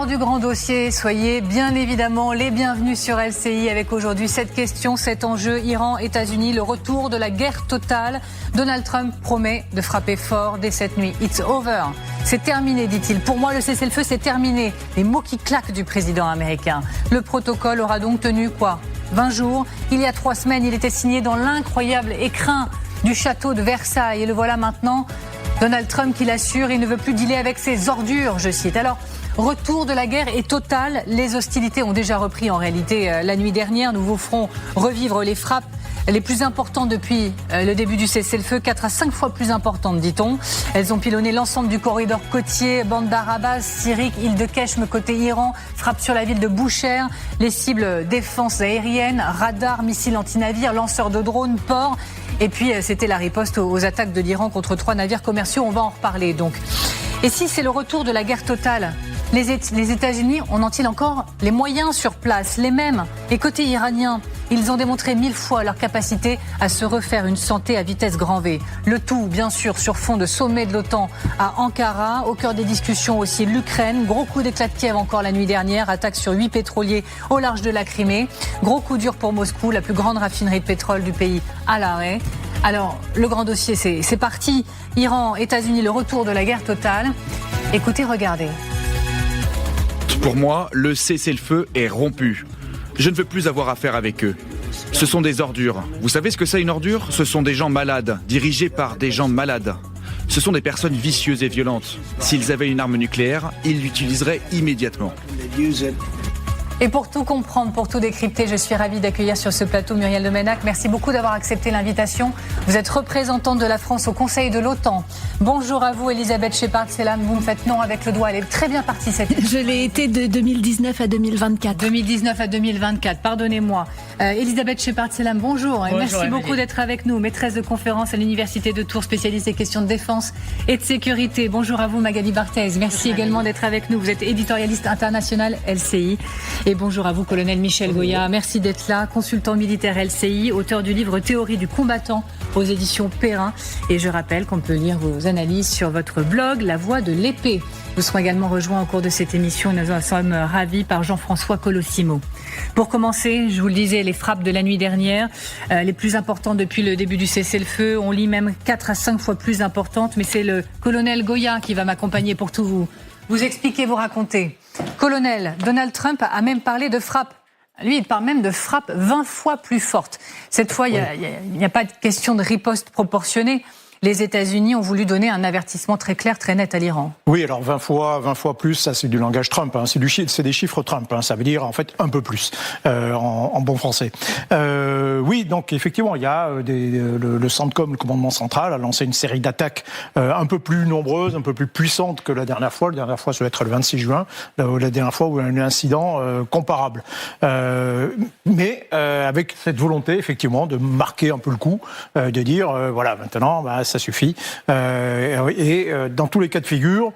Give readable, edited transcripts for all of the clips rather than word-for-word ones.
l'heure du grand dossier, soyez bien évidemment les bienvenus sur LCI avec aujourd'hui cette question, cet enjeu Iran-États-Unis, le retour de la guerre totale. Donald Trump promet de frapper fort dès cette nuit. It's over. C'est terminé, dit-il. Pour moi, le cessez-le-feu, c'est terminé. Les mots qui claquent du président américain. Le protocole aura donc tenu 20 jours. Il y a 3 semaines, il était signé dans l'incroyable écrin du château de Versailles. Et le voilà maintenant, Donald Trump qui l'assure, il ne veut plus dealer avec ses ordures, je cite. Alors, retour de la guerre est total. Les hostilités ont déjà repris en réalité la nuit dernière. Nous vous ferons revivre les frappes les plus importantes depuis le début du cessez-le-feu, 4 à 5 fois plus importantes, dit-on. Elles ont pilonné l'ensemble du corridor côtier, Bandar Abbas, Sirik, île de Keshm côté Iran, frappe sur la ville de Boucher, les cibles défense aérienne, radars, missiles anti-navires, lanceurs de drones, ports. Et puis c'était la riposte aux attaques de l'Iran contre 3 navires commerciaux, on va en reparler donc. Et si c'est le retour de la guerre totale, les États-Unis en ont-ils encore les moyens sur place, les mêmes? Et côté iranien, ils ont démontré 1000 fois leur capacité à se refaire une santé à vitesse grand V. Le tout, bien sûr, sur fond de sommet de l'OTAN à Ankara. Au cœur des discussions aussi l'Ukraine. Gros coup d'éclat de Kiev encore la nuit dernière. Attaque sur 8 pétroliers au large de la Crimée. Gros coup dur pour Moscou, la plus grande raffinerie de pétrole du pays à l'arrêt. Alors, le grand dossier, c'est parti. Iran, États-Unis, le retour de la guerre totale. Écoutez, regardez. Pour moi, le cessez-le-feu est rompu. Je ne veux plus avoir affaire avec eux. Ce sont des ordures. Vous savez ce que c'est une ordure? Ce sont des gens malades, dirigés par des gens malades. Ce sont des personnes vicieuses et violentes. S'ils avaient une arme nucléaire, ils l'utiliseraient immédiatement. Et pour tout comprendre, pour tout décrypter, je suis ravie d'accueillir sur ce plateau Muriel Lemenac. Merci beaucoup d'avoir accepté l'invitation. Vous êtes représentante de la France au Conseil de l'OTAN. Bonjour à vous, Elisabeth Shepard-Selam. Vous me faites non avec le doigt. Elle est très bien partie cette année. Je l'ai été de 2019 à 2024. 2019 à 2024, pardonnez-moi. Elisabeth Shepard-Selam, bonjour. Et bonjour, merci beaucoup d'être avec nous. Maîtresse de conférence à l'Université de Tours, spécialiste des questions de défense et de sécurité. Bonjour à vous, Magali Barthez. Merci également d'être avec nous. Vous êtes éditorialiste international LCI. Et bonjour à vous, colonel Michel Goya. Merci d'être là, consultant militaire LCI, auteur du livre Théorie du combattant aux éditions Perrin. Et je rappelle qu'on peut lire vos analyses sur votre blog La Voix de l'Épée. Nous serons également rejoints au cours de cette émission. Nous en sommes ravis par Jean-François Colossimo. Pour commencer, je vous le disais, les frappes de la nuit dernière, les plus importantes depuis le début du cessez-le-feu. On lit même 4 à 5 fois plus importantes. Mais c'est le colonel Goya qui va m'accompagner pour tout vous expliquer, vous raconter. Colonel, Donald Trump a même parlé de frappe. Lui, il parle même de frappe 20 fois plus forte. Cette fois, il n'y a pas de question de riposte proportionnée. Les États-Unis ont voulu donner un avertissement très clair, très net à l'Iran. Oui, alors 20 fois plus, ça c'est du langage Trump, hein, c'est des chiffres Trump, hein, ça veut dire en fait un peu plus, en bon français. Oui, donc effectivement, il y a le CENTCOM, le commandement central, a lancé une série d'attaques un peu plus nombreuses, un peu plus puissantes que la dernière fois. La dernière fois, ça doit être le 26 juin, la dernière fois où il y a eu un incident comparable. Mais avec cette volonté, effectivement, de marquer un peu le coup, de dire, voilà, maintenant, ça suffit. Et dans tous les cas de figure,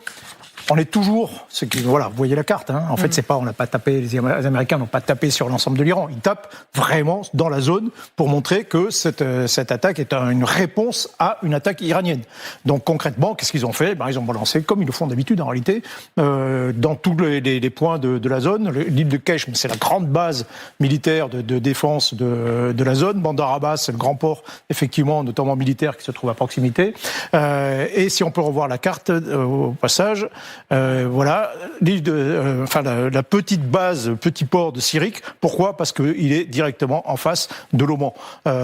on est toujours, voilà, vous voyez la carte, hein. En fait, c'est pas, on n'a pas tapé, les Américains n'ont pas tapé sur l'ensemble de l'Iran. Ils tapent vraiment dans la zone pour montrer que cette attaque est une réponse à une attaque iranienne. Donc concrètement, qu'est-ce qu'ils ont fait? Ils ont balancé, comme ils le font d'habitude en réalité, dans tous les points de la zone. L'île de Keshm, c'est la grande base militaire de défense de la zone. Bandar Abbas, c'est le grand port, effectivement, notamment militaire, qui se trouve à proximité. Et si on peut revoir la carte au passage. Voilà, l'île la petite base, petit port de Sirik. Pourquoi? Parce qu'il est directement en face de l'Oman,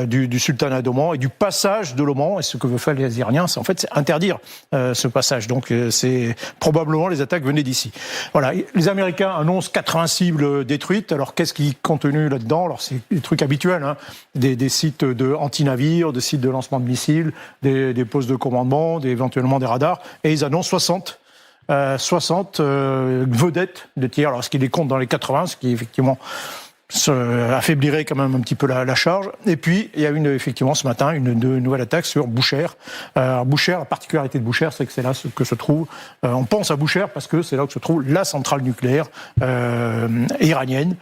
du sultanat d'Oman et du passage de l'Oman. Et ce que veulent faire les Iraniens, c'est interdire ce passage. Donc, c'est probablement les attaques venaient d'ici. Voilà, les Américains annoncent 80 cibles détruites. Alors, qu'est-ce qui est contenu là-dedans? Alors, c'est des trucs habituels, hein, des sites de anti-navires, des sites de lancement de missiles, des postes de commandement, éventuellement des radars. Et ils annoncent 60 vedettes de tir. Alors, est-ce qu'ils les comptent dans les 80, ce qui effectivement affaiblirait quand même un petit peu la charge. Et puis, il y a effectivement ce matin une nouvelle attaque sur Boucher. Boucher, la particularité de Boucher, c'est que c'est là que se trouve. On pense à Boucher parce que c'est là que se trouve la centrale nucléaire iranienne.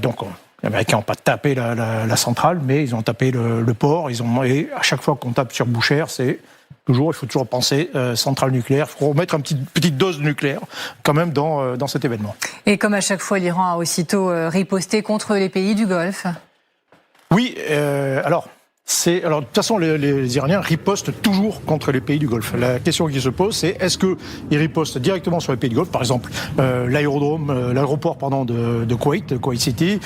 Donc, les Américains n'ont pas tapé la centrale, mais ils ont tapé le port. Et à chaque fois qu'on tape sur Boucher, c'est Toujours, il faut toujours penser centrale nucléaire. Il faut remettre une petite dose de nucléaire quand même dans cet événement. Et comme à chaque fois, l'Iran a aussitôt riposté contre les pays du Golfe. Oui, alors de toute façon, les Iraniens ripostent toujours contre les pays du Golfe. La question qui se pose, c'est est-ce qu'ils ripostent directement sur les pays du Golfe, par exemple l'aéroport de Koweït, Kuwait City,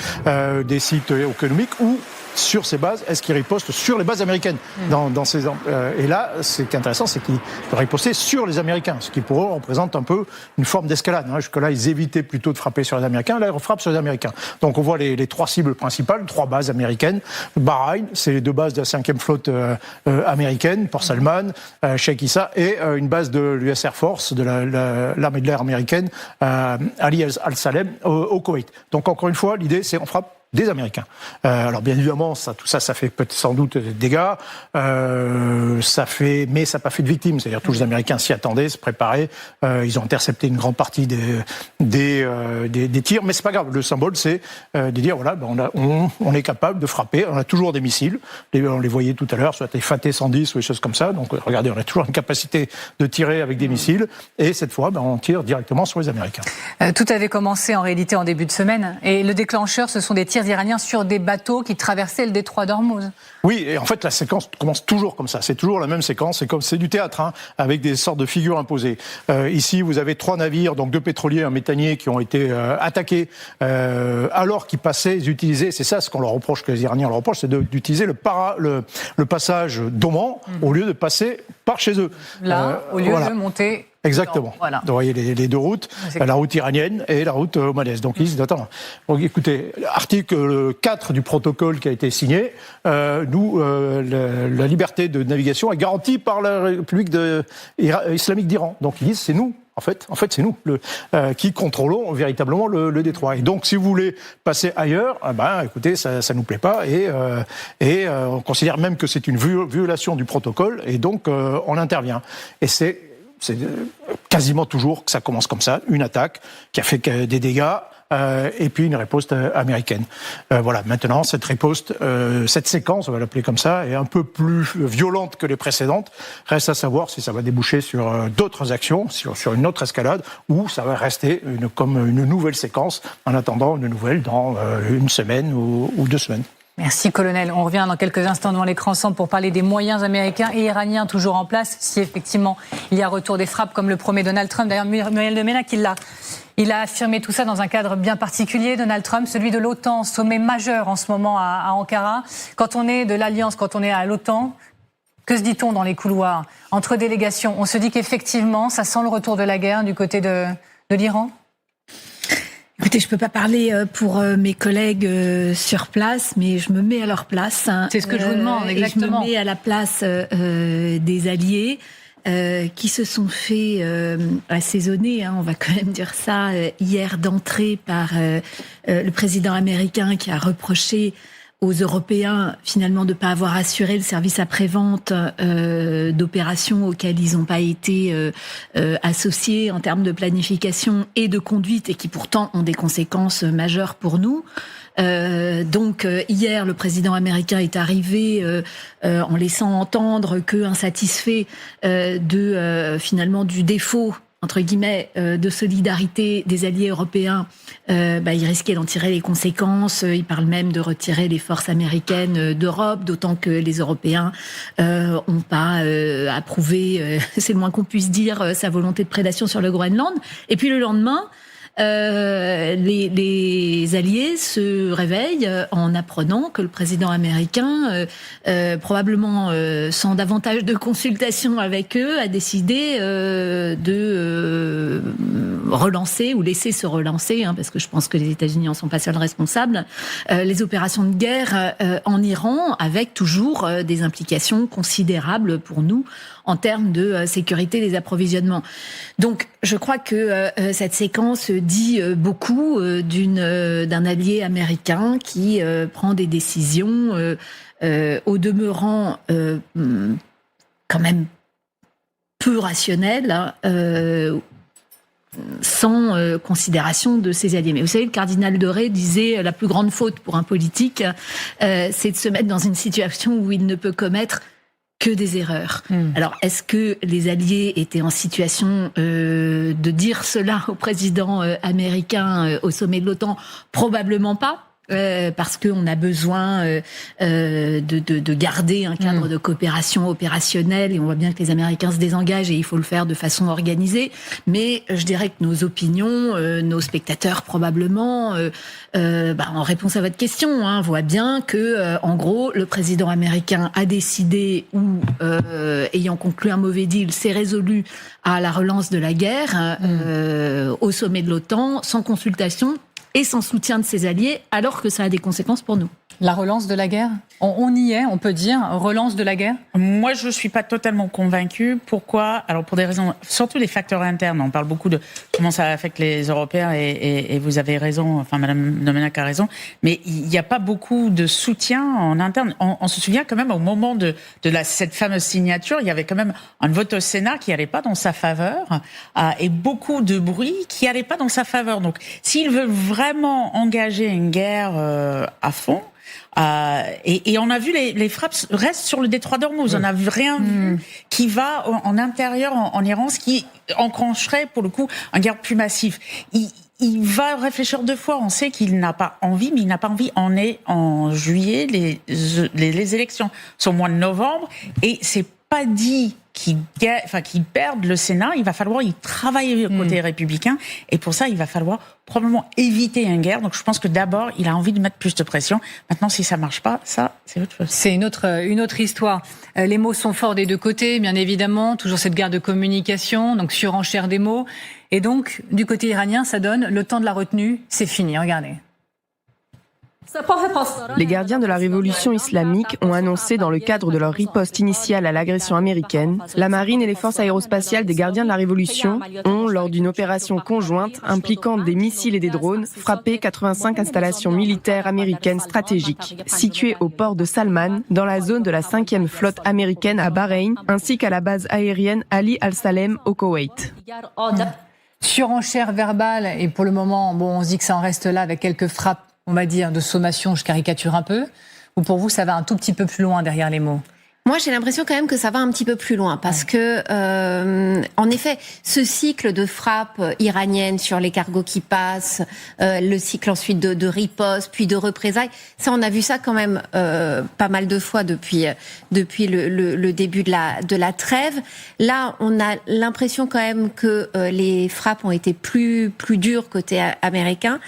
des sites économiques, ou sur ces bases, est-ce qu'ils ripostent sur les bases américaines dans ces et là, ce qui est intéressant, c'est qu'ils ripostaient sur les Américains, ce qui pour eux représente un peu une forme d'escalade. Jusque-là, ils évitaient plutôt de frapper sur les Américains. Là, ils frappent sur les Américains. Donc, on voit les 3 cibles principales, 3 bases américaines. Bahreïn, c'est les 2 bases de la 5e flotte américaine, Port Salman, Sheikh Issa, et une base de l'US Air Force, de l'armée de l'air américaine, Ali Al-Salem, au Koweït. Donc, encore une fois, l'idée, c'est on frappe des Américains. Alors bien évidemment, tout ça fait sans doute des dégâts. Mais ça n'a pas fait de victimes. C'est-à-dire tous les Américains s'y attendaient, se préparaient. Ils ont intercepté une grande partie des tirs, mais c'est pas grave. Le symbole, c'est de dire voilà, on est capable de frapper. On a toujours des missiles. On les voyait tout à l'heure, soit les Fateh 110 ou des choses comme ça. Donc regardez, on a toujours une capacité de tirer avec des missiles. Et cette fois, on tire directement sur les Américains. Tout avait commencé en réalité en début de semaine. Et le déclencheur, ce sont des tirs iraniens sur des bateaux qui traversaient le détroit d'Ormuz. Oui, et en fait, la séquence commence toujours comme ça. C'est toujours la même séquence. C'est du théâtre, avec des sortes de figures imposées. Ici, vous avez 3 navires, donc 2 pétroliers, un méthanier, qui ont été attaqués alors qu'ils passaient. Ils utilisaient, c'est ça ce qu'on leur reproche, que les Iraniens leur reprochent, c'est d'utiliser le passage d'Oman au lieu de passer par chez eux. Là, au lieu de monter. Exactement. Voilà. Vous voyez les 2 routes, la route iranienne et la route omanaise. Donc ils disent, attends, écoutez, article 4 du protocole qui a été signé, la liberté de navigation est garantie par la République islamique d'Iran. Donc ils disent, c'est nous. En fait, c'est nous qui contrôlons véritablement le détroit. Et donc, si vous voulez passer ailleurs, écoutez, ça nous plaît pas, et on considère même que c'est une violation du protocole, et donc on intervient. Et c'est quasiment toujours que ça commence comme ça, une attaque qui a fait des dégâts, et puis une riposte américaine. Voilà, maintenant, cette riposte, cette séquence, on va l'appeler comme ça, est un peu plus violente que les précédentes. Reste à savoir si ça va déboucher sur d'autres actions, sur une autre escalade, ou ça va rester comme une nouvelle séquence, en attendant une nouvelle dans une semaine ou 2 semaines. Merci, colonel. On revient dans quelques instants devant l'écran ensemble pour parler des moyens américains et iraniens toujours en place, si effectivement il y a retour des frappes, comme le promet Donald Trump. D'ailleurs, Muriel de Meynac, il a affirmé tout ça dans un cadre bien particulier, Donald Trump, celui de l'OTAN, sommet majeur en ce moment à Ankara. Quand on est de l'Alliance, quand on est à l'OTAN, que se dit-on dans les couloirs entre délégations? On se dit qu'effectivement, ça sent le retour de la guerre du côté de l'Iran? Écoutez, je peux pas parler pour mes collègues sur place, mais je me mets à leur place. C'est ce que je vous demande, exactement. Et je me mets à la place des alliés qui se sont fait assaisonner, on va quand même dire ça, hier d'entrée par le président américain qui a reproché aux Européens, finalement, de ne pas avoir assuré le service après-vente d'opérations auxquelles ils n'ont pas été associés en termes de planification et de conduite, et qui pourtant ont des conséquences majeures pour nous. Donc hier, le président américain est arrivé en laissant entendre que, insatisfait finalement du défaut entre guillemets, de solidarité des alliés européens, il risquait d'en tirer les conséquences. Il parle même de retirer les forces américaines d'Europe, d'autant que les Européens ont pas approuvé, c'est le moins qu'on puisse dire, sa volonté de prédation sur le Groenland. Et puis le lendemain, les alliés se réveillent en apprenant que le président américain, probablement sans davantage de consultation avec eux, a décidé de relancer ou laisser se relancer, parce que je pense que les États-Unis en sont pas seuls responsables, les opérations de guerre en Iran, avec toujours des implications considérables pour nous en termes de sécurité des approvisionnements. Donc, je crois que cette séquence dit beaucoup d'un allié américain qui prend des décisions au demeurant quand même peu rationnelles, sans considération de ses alliés. Mais vous savez, le cardinal de Retz disait la plus grande faute pour un politique, c'est de se mettre dans une situation où il ne peut commettre que des erreurs. Alors, est-ce que les alliés étaient en situation de dire cela au président américain au sommet de l'OTAN? Probablement pas. Parce qu'on a besoin de garder un cadre de coopération opérationnelle, et on voit bien que les Américains se désengagent et il faut le faire de façon organisée. Mais je dirais que nos opinions, nos spectateurs probablement, en réponse à votre question, voient bien que, en gros, le président américain a décidé, ou ayant conclu un mauvais deal, s'est résolu à la relance de la guerre au sommet de l'OTAN, sans consultation et sans soutien de ses alliés, alors que ça a des conséquences pour nous. La relance de la guerre, on y est, on peut dire, relance de la guerre? Moi, je ne suis pas totalement convaincue. Pourquoi? Alors, pour des raisons, surtout les facteurs internes. On parle beaucoup de comment ça affecte les Européens, et vous avez raison, enfin, Madame Domenech a raison, mais il n'y a pas beaucoup de soutien en interne. On se souvient quand même, au moment de cette fameuse signature, il y avait quand même un vote au Sénat qui n'allait pas dans sa faveur, et beaucoup de bruit qui n'allait pas dans sa faveur. Donc, s'il veut vraiment engager une guerre à fond, et on a vu les frappes restent sur le détroit d'Ormuz. On n'a rien vu qui va en intérieur en Iran, ce qui enclencherait pour le coup une guerre plus massive. Il va réfléchir 2 fois. On sait qu'il n'a pas envie, mais il n'a pas envie. On est en juillet, les élections sont au mois de novembre, et c'est pas dit qu'ils perdent le Sénat. Il va falloir y travailler côté républicain, et pour ça, il va falloir probablement éviter une guerre. Donc, je pense que d'abord, il a envie de mettre plus de pression. Maintenant, si ça marche pas, ça, c'est autre chose. C'est une autre histoire. Les mots sont forts des deux côtés, bien évidemment. Toujours cette guerre de communication, donc surenchère des mots. Et donc, du côté iranien, ça donne le temps de la retenue, c'est fini. Regardez. Les gardiens de la révolution islamique ont annoncé, dans le cadre de leur riposte initiale à l'agression américaine, la marine et les forces aérospatiales des gardiens de la révolution ont, lors d'une opération conjointe impliquant des missiles et des drones, frappé 85 installations militaires américaines stratégiques, situées au port de Salman, dans la zone de la 5e flotte américaine à Bahreïn, ainsi qu'à la base aérienne Ali Al-Salem au Koweït. Surenchère verbale, et pour le moment, on se dit que ça en reste là avec quelques frappes, on va dire, de sommation, je caricature un peu, ou pour vous, ça va un tout petit peu plus loin derrière les mots? Moi, j'ai l'impression quand même que ça va un petit peu plus loin, parce que, en effet, ce cycle de frappes iraniennes sur les cargos qui passent, le cycle ensuite de riposte, puis de représailles, ça, on a vu ça quand même pas mal de fois depuis le début de la trêve. Là, on a l'impression quand même que les frappes ont été plus dures côté américain.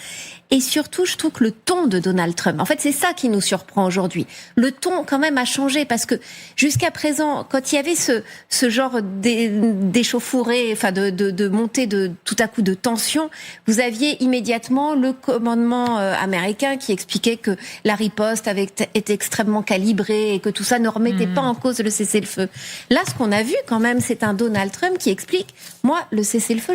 Et surtout, je trouve que le ton de Donald Trump, en fait, c'est ça qui nous surprend aujourd'hui. Le ton, quand même, a changé, parce que jusqu'à présent, quand il y avait ce genre d'échauffourée, enfin de montée de tout à coup de tension, vous aviez immédiatement le commandement américain qui expliquait que la riposte avait été extrêmement calibrée et que tout ça ne remettait pas en cause le cessez-le-feu. Là, ce qu'on a vu, quand même, c'est un Donald Trump qui explique, moi, le cessez-le-feu,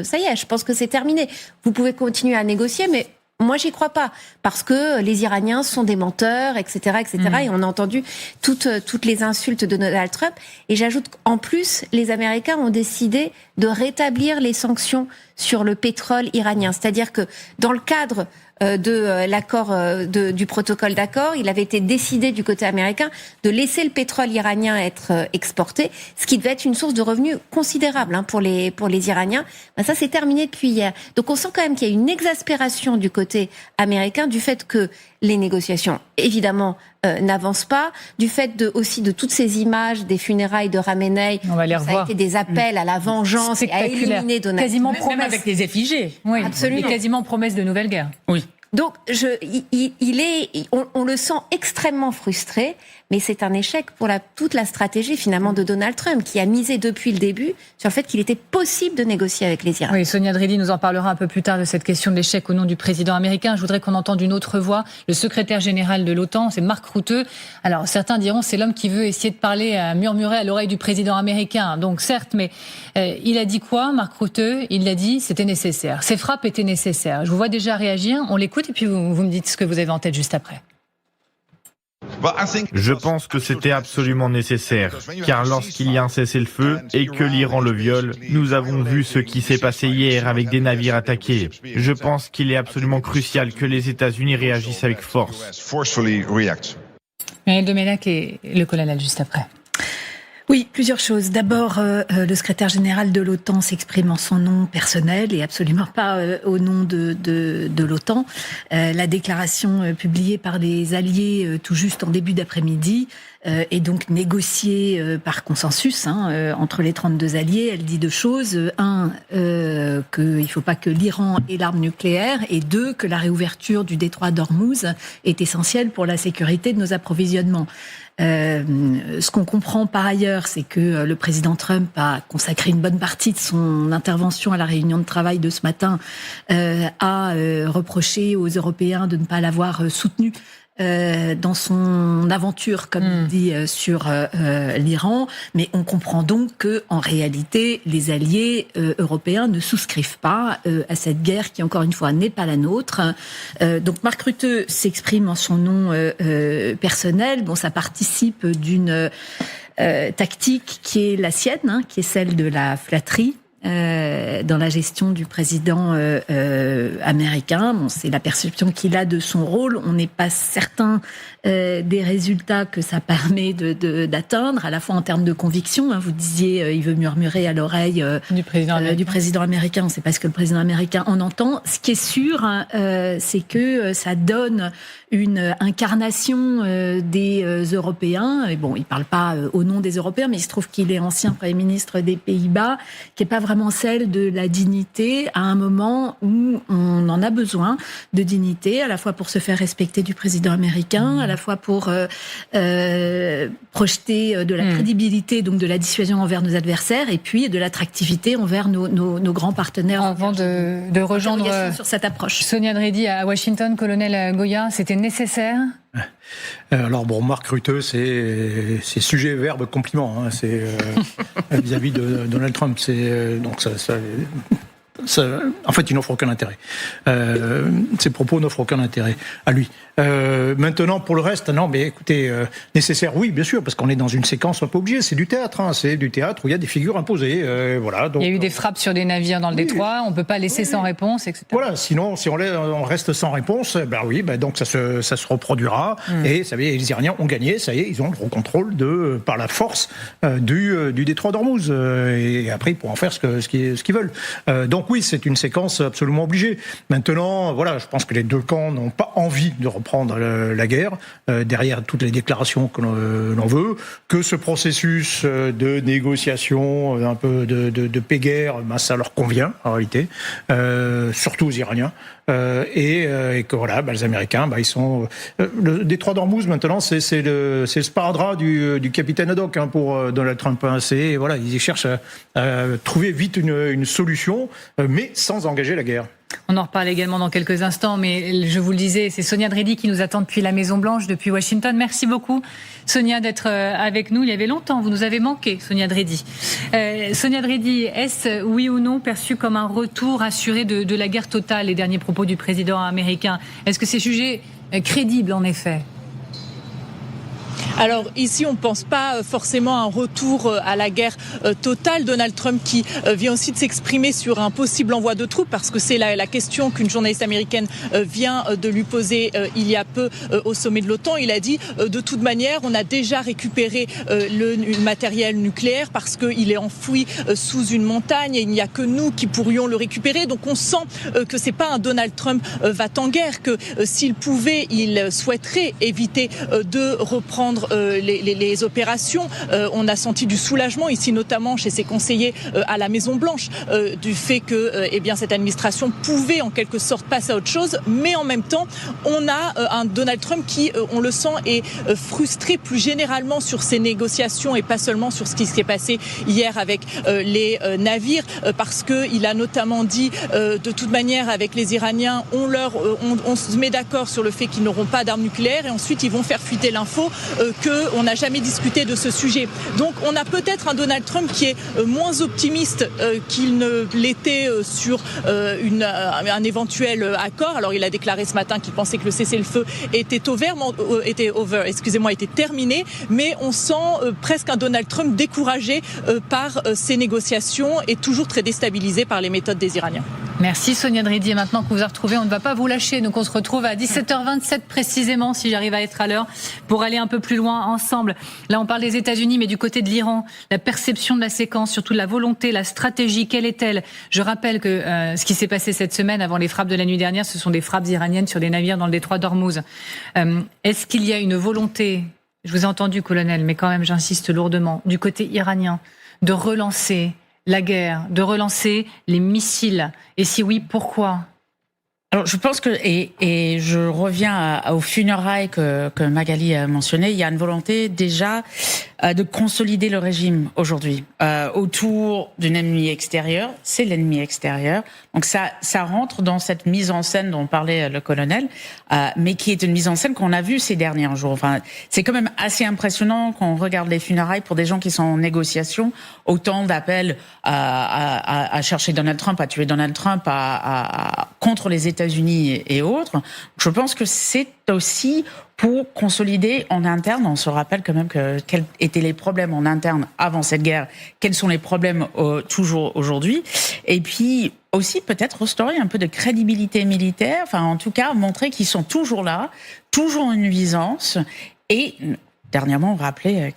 ça y est, je pense que c'est terminé. Vous pouvez continuer à négocier, mais moi, j'y crois pas, parce que les Iraniens sont des menteurs, etc., etc. Et on a entendu toutes les insultes de Donald Trump. Et j'ajoute qu'en plus, les Américains ont décidé de rétablir les sanctions sur le pétrole iranien. C'est-à-dire que dans le cadre de l'accord du protocole d'accord, il avait été décidé du côté américain de laisser le pétrole iranien être exporté, ce qui devait être une source de revenus considérable pour les Iraniens. Ben ça, c'est terminé depuis hier. Donc on sent quand même qu'il y a une exaspération du côté américain du fait que les négociations, évidemment, n'avancent pas, du fait aussi de toutes ces images des funérailles de Khamenei. On va les revoir. Ça a été des appels à la vengeance et à éliminer Donald Trump. Quasiment même avec des effigies. Oui, absolument. Et quasiment promesse de nouvelle guerre. Oui. Donc, on le sent extrêmement frustré, mais c'est un échec pour toute la stratégie finalement de Donald Trump, qui a misé depuis le début sur le fait qu'il était possible de négocier avec les Iraniens. Oui, Sonia Dridi nous en parlera un peu plus tard de cette question de l'échec au nom du président américain. Je voudrais qu'on entende une autre voix. Le secrétaire général de l'OTAN, c'est Mark Rutte. Alors, certains diront c'est l'homme qui veut essayer de murmurer à l'oreille du président américain. Donc, certes, mais il a dit quoi, Mark Rutte? Il l'a dit, c'était nécessaire. Ces frappes étaient nécessaires. Je vous vois déjà réagir. On l'écoute et puis vous me dites ce que vous avez en tête juste après. Je pense que c'était absolument nécessaire, car lorsqu'il y a un cessez-le-feu et que l'Iran le viole, nous avons vu ce qui s'est passé hier avec des navires attaqués. Je pense qu'il est absolument crucial que les États-Unis réagissent avec force. Muriel Domenech et le colonel juste après. Oui, plusieurs choses. D'abord, le secrétaire général de l'OTAN s'exprime en son nom personnel et absolument pas au nom de l'OTAN. La déclaration publiée par les alliés tout juste en début d'après-midi est donc négociée par consensus entre les 32 alliés. Elle dit deux choses. Un, qu'il ne faut pas que l'Iran ait l'arme nucléaire, et deux, que la réouverture du détroit d'Ormuz est essentielle pour la sécurité de nos approvisionnements. Ce qu'on comprend par ailleurs, c'est que le président Trump a consacré une bonne partie de son intervention à la réunion de travail de ce matin à reprocher aux Européens de ne pas l'avoir soutenu dans son aventure, comme il dit, sur l'Iran, mais on comprend donc que, en réalité, les alliés européens ne souscrivent pas à cette guerre qui, encore une fois, n'est pas la nôtre. Donc Mark Rutte s'exprime en son nom personnel. Bon, ça participe d'une tactique qui est la sienne, qui est celle de la flatterie. Dans la gestion du président américain. Bon, c'est la perception qu'il a de son rôle. On n'est pas certain des résultats que ça permet d'atteindre, à la fois en termes de conviction. Vous disiez, il veut murmurer à l'oreille du président américain. C'est parce que le président américain en entend. Ce qui est sûr, c'est que ça donne une incarnation des Européens. Et bon, il parle pas au nom des Européens, mais il se trouve qu'il est ancien Premier ministre des Pays-Bas, qui est pas vraiment celle de la dignité à un moment où on en a besoin de dignité, à la fois pour se faire respecter du président américain, à la fois pour projeter de la crédibilité, donc de la dissuasion envers nos adversaires, et puis de l'attractivité envers nos grands partenaires. Avant de rejoindre sur cette approche. Sonia Dredi à Washington, colonel Goya, c'était nécessaire? Alors bon, Mark Rutte, c'est sujet, verbe, compliment. C'est vis-à-vis de Donald Trump. Donc en fait, il n'offre aucun intérêt. Ses propos n'offrent aucun intérêt à lui. Maintenant, pour le reste, non, mais écoutez, nécessaire, oui, bien sûr, parce qu'on est dans une séquence un peu obligée. C'est du théâtre, c'est du théâtre où il y a des figures imposées. Voilà. Donc, il y a eu des frappes sur des navires dans le détroit. On peut pas laisser sans réponse, etc. Voilà. Sinon, si on reste sans réponse, donc ça se reproduira. Et ça y est, les Iraniens ont gagné. Ça y est, ils ont le contrôle par la force du détroit d'Ormuz. Et après, ils pourront en faire ce qu'ils veulent. Donc oui, c'est une séquence absolument obligée. Maintenant, voilà, je pense que les deux camps n'ont pas envie de reprendre la guerre, derrière toutes les déclarations que l'on veut, que ce processus de négociation, un peu de paix-guerre, ça leur convient en réalité, surtout aux Iraniens. Et que voilà, les Américains, ils sont le détroit d'Ormuz maintenant, c'est le sparadrap du capitaine Haddock pour Donald Trump. Voilà, ils cherchent à trouver vite une solution, mais sans engager la guerre. On en reparle également dans quelques instants, mais je vous le disais, c'est Sonia Dredi qui nous attend depuis la Maison-Blanche, depuis Washington. Merci beaucoup, Sonia, d'être avec nous. Il y avait longtemps, vous nous avez manqué, Sonia Dredi. Sonia Dredi, est-ce, oui ou non, perçu comme un retour assuré de la guerre totale, les derniers propos du président américain? Est-ce que c'est jugé crédible, en effet? Alors ici, on ne pense pas forcément à un retour à la guerre totale. Donald Trump qui vient aussi de s'exprimer sur un possible envoi de troupes, parce que c'est la question qu'une journaliste américaine vient de lui poser il y a peu au sommet de l'OTAN. Il a dit de toute manière, on a déjà récupéré le matériel nucléaire parce qu'il est enfoui sous une montagne et il n'y a que nous qui pourrions le récupérer. Donc on sent que c'est pas un Donald Trump va-t-en-guerre, que s'il pouvait, il souhaiterait éviter de reprendre les opérations. On a senti du soulagement ici, notamment chez ses conseillers à la Maison-Blanche, du fait que cette administration pouvait en quelque sorte passer à autre chose. Mais en même temps, on a un Donald Trump qui, on le sent, est frustré plus généralement sur ces négociations et pas seulement sur ce qui s'est passé hier avec les navires, parce qu'il a notamment dit de toute manière avec les Iraniens, on se met d'accord sur le fait qu'ils n'auront pas d'armes nucléaires et ensuite ils vont faire fuiter l'info qu'on n'a jamais discuté de ce sujet. Donc on a peut-être un Donald Trump qui est moins optimiste qu'il ne l'était sur un éventuel accord. Alors il a déclaré ce matin qu'il pensait que le cessez-le-feu était terminé, mais on sent presque un Donald Trump découragé par ces négociations et toujours très déstabilisé par les méthodes des Iraniens. Merci Sonia Dridi. Et maintenant que vous a retrouvé, on ne va pas vous lâcher. Donc on se retrouve à 17h27 précisément, si j'arrive à être à l'heure, pour aller un peu plus loin ensemble. Là, on parle des États-Unis, mais du côté de l'Iran, la perception de la séquence, surtout la volonté, la stratégie, quelle est-elle ? Je rappelle que ce qui s'est passé cette semaine avant les frappes de la nuit dernière, ce sont des frappes iraniennes sur des navires dans le détroit d'Ormuz. Est-ce qu'il y a une volonté, je vous ai entendu, colonel, mais quand même j'insiste lourdement, du côté iranien, de relancer la guerre, de relancer les missiles? Et si oui, pourquoi ? Alors, je pense que, et je reviens aux funérailles que Magali a mentionné, il y a une volonté déjà de consolider le régime aujourd'hui autour d'un ennemi extérieur. C'est l'ennemi extérieur. Donc ça rentre dans cette mise en scène dont parlait le colonel, mais qui est une mise en scène qu'on a vue ces derniers jours. Enfin, c'est quand même assez impressionnant quand on regarde les funérailles pour des gens qui sont en négociation, autant d'appels à chercher Donald Trump, à tuer Donald Trump, contre les États-Unis et autres. Je pense que c'est aussi pour consolider en interne. On se rappelle quand même quels étaient les problèmes en interne avant cette guerre, quels sont les problèmes toujours aujourd'hui, et puis aussi peut-être restaurer un peu de crédibilité militaire, enfin en tout cas montrer qu'ils sont toujours là, toujours une nuisance. Et dernièrement, on rappelait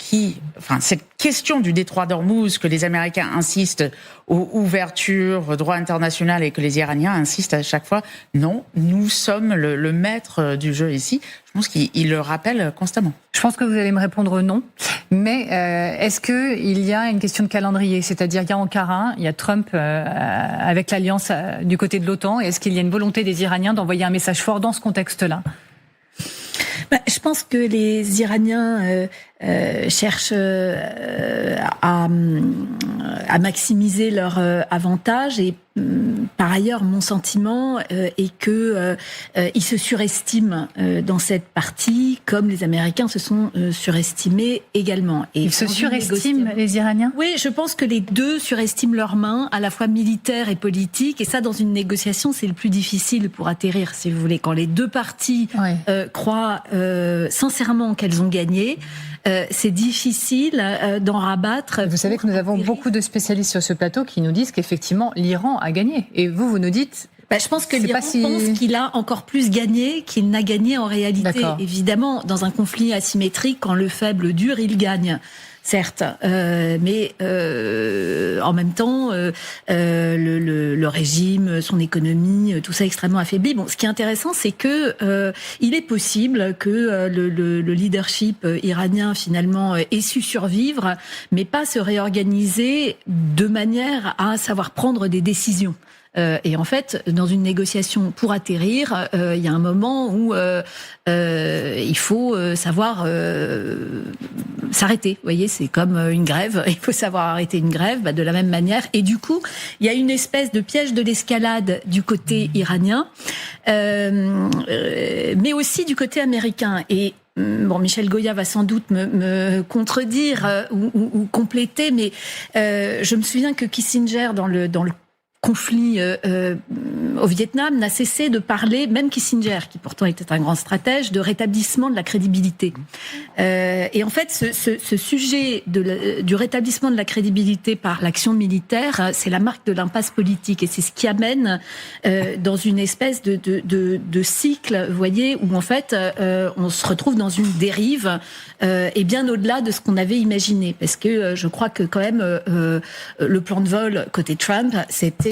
cette question du détroit d'Ormuz, que les Américains insistent aux ouvertures, droit international, et que les Iraniens insistent à chaque fois, non, nous sommes le maître du jeu ici. Je pense qu'ils le rappellent constamment. Je pense que vous allez me répondre non, mais est-ce qu'il y a une question de calendrier ? C'est-à-dire, il y a Ankara, il y a Trump avec l'alliance du côté de l'OTAN, et est-ce qu'il y a une volonté des Iraniens d'envoyer un message fort dans ce contexte-là ? Je pense que les Iraniens cherchent à maximiser leur avantage, et par ailleurs, mon sentiment est que ils se surestiment dans cette partie, comme les Américains se sont surestimés également. Et ils se surestiment, les Iraniens ? Oui, je pense que les deux surestiment leurs mains, à la fois militaires et politiques, et ça, dans une négociation, c'est le plus difficile pour atterrir, si vous voulez. Quand les deux parties croient sincèrement qu'elles ont gagné, c'est difficile d'en rabattre. Vous savez que nous avons beaucoup de spécialistes sur ce plateau qui nous disent qu'effectivement l'Iran a gagné. Et vous nous dites... je pense que l'Iran pense qu'il a encore plus gagné qu'il n'a gagné en réalité. D'accord. Évidemment, dans un conflit asymétrique, quand le faible dure, il gagne. Certes, mais en même temps, le régime, son économie, tout ça extrêmement affaibli. Bon, ce qui est intéressant, c'est que il est possible que le leadership iranien finalement ait su survivre, mais pas se réorganiser de manière à savoir prendre des décisions. Et en fait, dans une négociation pour atterrir, il y a un moment où il faut savoir s'arrêter. Vous voyez, c'est comme une grève. Il faut savoir arrêter une grève, de la même manière. Et du coup, il y a une espèce de piège de l'escalade du côté iranien, mais aussi du côté américain. Et Michel Goya va sans doute me contredire ou compléter, mais je me souviens que Kissinger, dans le conflit au Vietnam, n'a cessé de parler, même Kissinger, qui pourtant était un grand stratège, de rétablissement de la crédibilité. Et en fait, ce sujet du rétablissement de la crédibilité par l'action militaire, c'est la marque de l'impasse politique, et c'est ce qui amène dans une espèce de cycle, vous voyez, où en fait on se retrouve dans une dérive, et bien au-delà de ce qu'on avait imaginé, parce que je crois que quand même le plan de vol côté Trump, c'était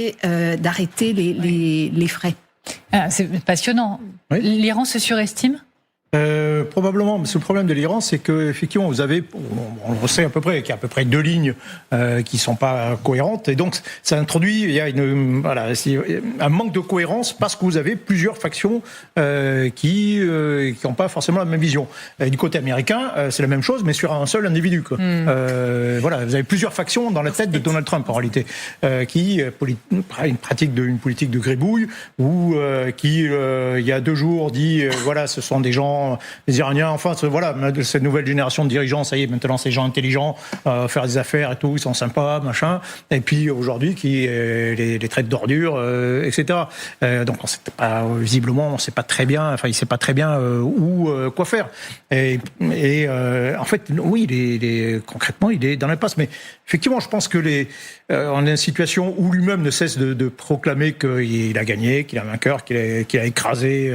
d'arrêter les frais. C'est passionnant. Oui. L'Iran se surestime ? Probablement, mais le problème de l'Iran, c'est que effectivement, vous avez, on le sait à peu près, qu'il y a à peu près deux lignes qui sont pas cohérentes, et donc ça introduit, il y a un manque de cohérence parce que vous avez plusieurs factions qui n'ont pas forcément la même vision. Et du côté américain, c'est la même chose, mais sur un seul individu. Quoi. Vous avez plusieurs factions dans la tête de Donald Trump en réalité, qui une politique de gribouille, ou qui il y a 2 jours dit ce sont des gens visiblement, les Iraniens, enfin, voilà, cette nouvelle génération de dirigeants, ça y est, maintenant, ces gens intelligents, faire des affaires et tout, ils sont sympas, machin. Et puis, aujourd'hui, qui les traitent d'ordures, etc. Donc, visiblement, on sait pas très bien, enfin, il sait pas très bien quoi faire. Et en fait, oui, concrètement, il est dans l'impasse. Mais effectivement, je pense que on est dans une situation où lui-même ne cesse de proclamer qu'il a gagné, qu'il est vainqueur, qu'il a écrasé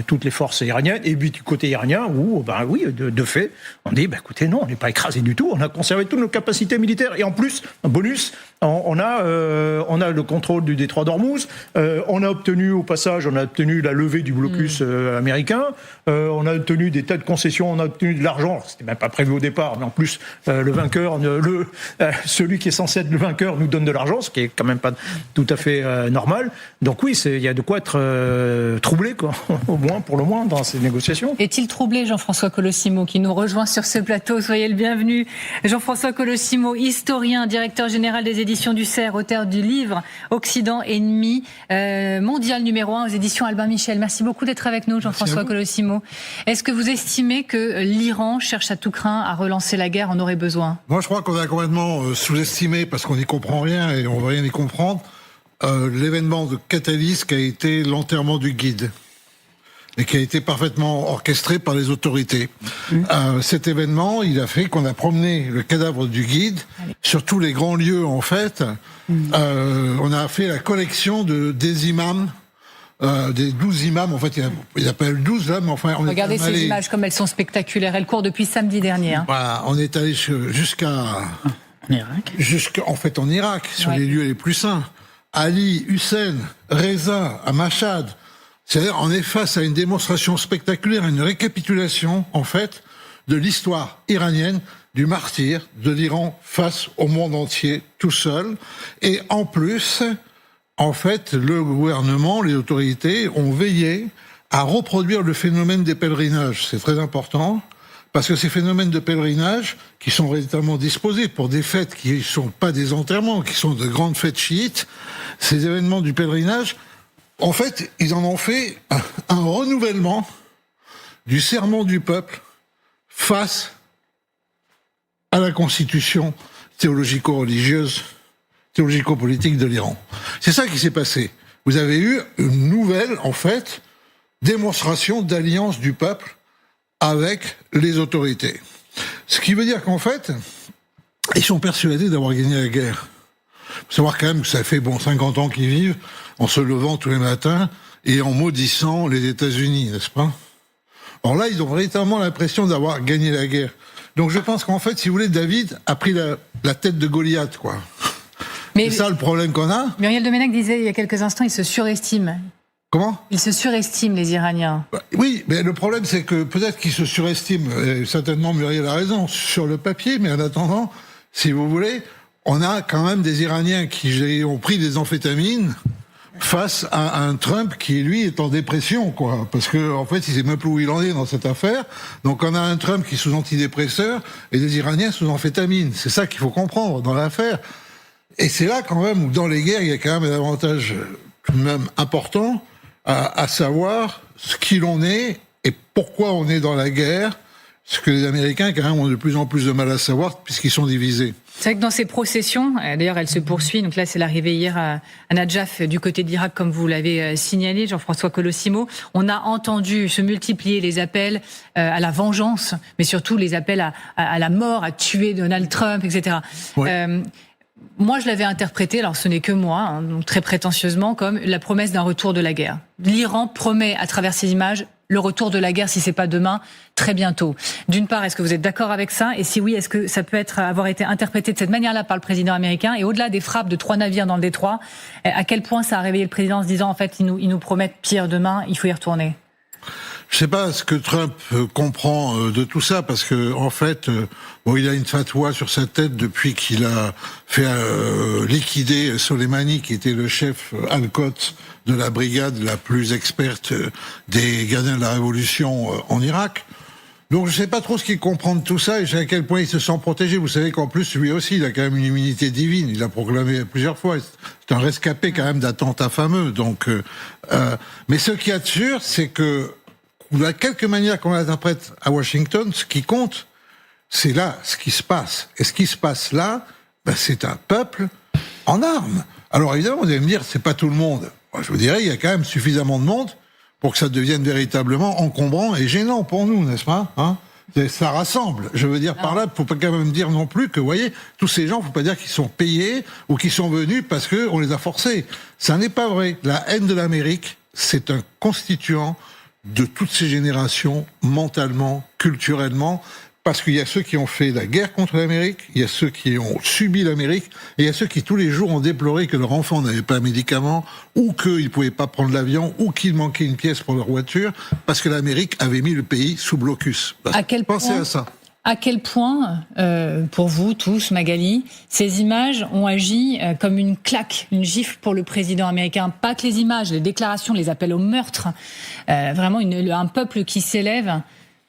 toutes les forces iraniennes. Et puis du côté iranien, où, de fait, on dit, écoutez, non, on n'est pas écrasé du tout. On a conservé toutes nos capacités militaires. Et en plus, un bonus, on a le contrôle du détroit d'Ormuz. On a obtenu la levée du blocus américain. On a obtenu des tas de concessions. On a obtenu de l'argent. C'était même pas prévu au départ, mais en plus, le vainqueur, celui qui est censé être le vainqueur, nous donne de l'argent, ce qui est quand même pas tout à fait normal. Donc oui, il y a de quoi être troublé, quoi, pour le moins, dans ces négociations. Est-il troublé, Jean-François Colosimo, qui nous rejoint sur ce plateau? Soyez le bienvenu. Jean-François Colosimo, historien, directeur général des éditions du CERF, auteur du livre Occident ennemi mondial numéro 1 aux éditions Albin Michel. Merci beaucoup d'être avec nous, Jean-François Colosimo. Est-ce que vous estimez que l'Iran cherche à tout crin à relancer la guerre, en aurait besoin? Moi, je crois qu'on a complètement sous-estimé, parce qu'on n'y comprend rien et on va rien y comprendre, l'événement de catalyse qui a été l'enterrement du guide et qui a été parfaitement orchestré par les autorités. Cet événement, il a fait qu'on a promené le cadavre du guide sur tous les grands lieux, en fait. On a fait la collection des imams, des 12 imams, en fait, il appelle 12 là, mais enfin... Regardez ces images comme elles sont spectaculaires, elles courent depuis samedi dernier. Voilà, on est allé en Irak, sur les lieux les plus saints. Ali, Hussein, Reza, à Mashhad. C'est-à-dire, on est face à une démonstration spectaculaire, une récapitulation, en fait, de l'histoire iranienne, du martyr de l'Iran face au monde entier, tout seul. Et en plus, en fait, le gouvernement, les autorités ont veillé à reproduire le phénomène des pèlerinages. C'est très important, parce que ces phénomènes de pèlerinage, qui sont véritablement disposés pour des fêtes qui ne sont pas des enterrements, qui sont de grandes fêtes chiites, ces événements du pèlerinage, en fait, ils en ont fait un renouvellement du serment du peuple face à la constitution théologico-religieuse, théologico-politique de l'Iran. C'est ça qui s'est passé. Vous avez eu une nouvelle, en fait, démonstration d'alliance du peuple avec les autorités. Ce qui veut dire qu'en fait, ils sont persuadés d'avoir gagné la guerre. Il faut savoir quand même que ça fait 50 ans qu'ils vivent en se levant tous les matins et en maudissant les États-Unis, n'est-ce pas? Or là, ils ont véritablement l'impression d'avoir gagné la guerre. Donc je pense qu'en fait, si vous voulez, David a pris la tête de Goliath, quoi. C'est ça le problème qu'on a. Muriel Domenech disait il y a quelques instants, ils se surestiment. Comment? Ils se surestiment, les Iraniens. Oui, mais le problème, c'est que peut-être qu'ils se surestiment. Et certainement, Muriel a raison, sur le papier, mais en attendant, si vous voulez, on a quand même des Iraniens qui ont pris des amphétamines face à un Trump qui, lui, est en dépression, quoi. Parce que, en fait, il sait même plus où il en est dans cette affaire. Donc, on a un Trump qui est sous antidépresseur et des Iraniens sous amphétamines. C'est ça qu'il faut comprendre dans l'affaire. Et c'est là, quand même, où dans les guerres, il y a quand même un avantage tout de même important à savoir ce qu'il en est et pourquoi on est dans la guerre, ce que les Américains, quand même, ont de plus en plus de mal à savoir puisqu'ils sont divisés. C'est vrai que dans ces processions, d'ailleurs elle se poursuit, donc là c'est l'arrivée hier à Nadjaf du côté de l'Irak comme vous l'avez signalé, Jean-François Colosimo, on a entendu se multiplier les appels à la vengeance, mais surtout les appels à la mort, à tuer Donald Trump, etc. Ouais. Moi, je l'avais interprété, alors ce n'est que moi, donc très prétentieusement, comme la promesse d'un retour de la guerre. L'Iran promet, à travers ces images, le retour de la guerre, si c'est pas demain, très bientôt. D'une part, est-ce que vous êtes d'accord avec ça? Et si oui, est-ce que ça peut avoir été interprété de cette manière-là par le président américain? Et au-delà des frappes de 3 navires dans le détroit, à quel point ça a réveillé le président en se disant, en fait, ils nous promettent pire demain, il faut y retourner? Je sais pas ce que Trump comprend de tout ça, parce que en fait, il a une fatwa sur sa tête depuis qu'il a fait liquider Soleimani, qui était le chef Al-Quds de la brigade la plus experte des gardiens de la révolution en Irak. Donc je sais pas trop ce qu'il comprend de tout ça et je sais à quel point il se sent protégé. Vous savez qu'en plus, lui aussi, il a quand même une immunité divine. Il l'a proclamé plusieurs fois. C'est un rescapé quand même d'attentats fameux. Donc, mais ce qu'il y a de sûr, c'est que ou de quelque manière qu'on l'interprète à Washington, ce qui compte, c'est là ce qui se passe. Et ce qui se passe là, c'est un peuple en armes. Alors évidemment, vous allez me dire, c'est pas tout le monde. Moi, je vous dirais, il y a quand même suffisamment de monde pour que ça devienne véritablement encombrant et gênant pour nous, n'est-ce pas, ça rassemble. Je veux dire par là, faut pas quand même dire non plus que, vous voyez, tous ces gens, faut pas dire qu'ils sont payés ou qu'ils sont venus parce que on les a forcés. Ça n'est pas vrai. La haine de l'Amérique, c'est un constituant de toutes ces générations, mentalement, culturellement, parce qu'il y a ceux qui ont fait la guerre contre l'Amérique, il y a ceux qui ont subi l'Amérique, et il y a ceux qui tous les jours ont déploré que leur enfant n'avait pas un médicament, ou qu'ils ne pouvaient pas prendre l'avion, ou qu'il manquait une pièce pour leur voiture, parce que l'Amérique avait mis le pays sous blocus. Pensez à ça. À quel point, pour vous tous, Magali, ces images ont agi comme une claque, une gifle pour le président américain? Pas que les images, les déclarations, les appels au meurtre. Vraiment un peuple qui s'élève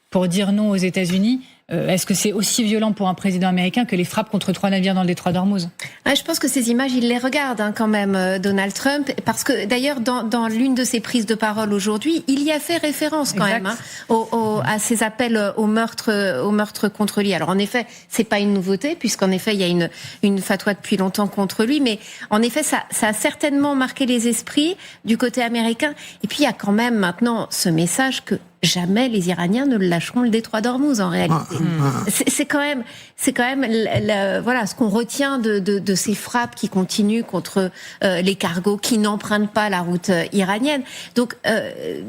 pour dire non aux États-Unis. Est-ce que c'est aussi violent pour un président américain que les frappes contre 3 navires dans le détroit d'Ormuz? Je pense que ces images, il les regarde quand même, Donald Trump, parce que d'ailleurs, dans l'une de ses prises de parole aujourd'hui, il y a fait référence quand même à ces appels au meurtre contre lui. Alors en effet, c'est pas une nouveauté, puisqu'en effet, il y a une fatwa depuis longtemps contre lui, mais en effet, ça a certainement marqué les esprits du côté américain. Et puis il y a quand même maintenant ce message que jamais les Iraniens ne lâcheront le détroit d'Ormuz en réalité. C'est quand même voilà ce qu'on retient de ces frappes qui continuent contre les cargos qui n'empruntent pas la route iranienne. Donc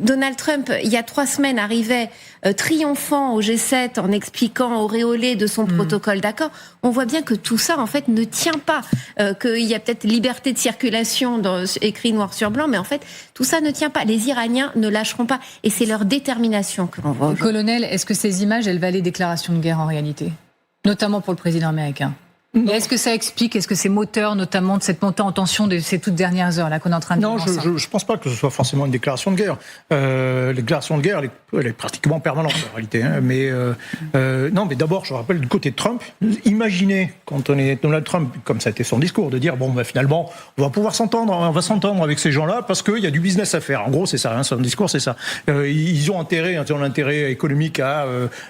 Donald Trump, il y a 3 semaines, arrivait triomphant au G7 en expliquant auréolé de son protocole d'accord. On voit bien que tout ça en fait ne tient pas, qu'il y a peut-être liberté de circulation écrit noir sur blanc, mais en fait tout ça ne tient pas. Les Iraniens ne lâcheront pas, et c'est leur détermination que l'on voit. Colonel, est-ce que ces images, elles valaient déclaration de guerre en réalité, notamment pour le président américain? Et est-ce que ça explique, est-ce que c'est moteur notamment de cette montée en tension de ces toutes dernières heures là qu'on est en train de vivre ensemble? Non, je pense pas que ce soit forcément une déclaration de guerre. La déclaration de guerre, elle est pratiquement permanente en réalité. Mais d'abord, je rappelle du côté de Trump, imaginez quand on est Donald Trump, comme ça a été son discours, de dire finalement, on va pouvoir s'entendre avec ces gens-là parce qu'il y a du business à faire. En gros, c'est ça. Son discours, c'est ça. Ils ont un intérêt économique à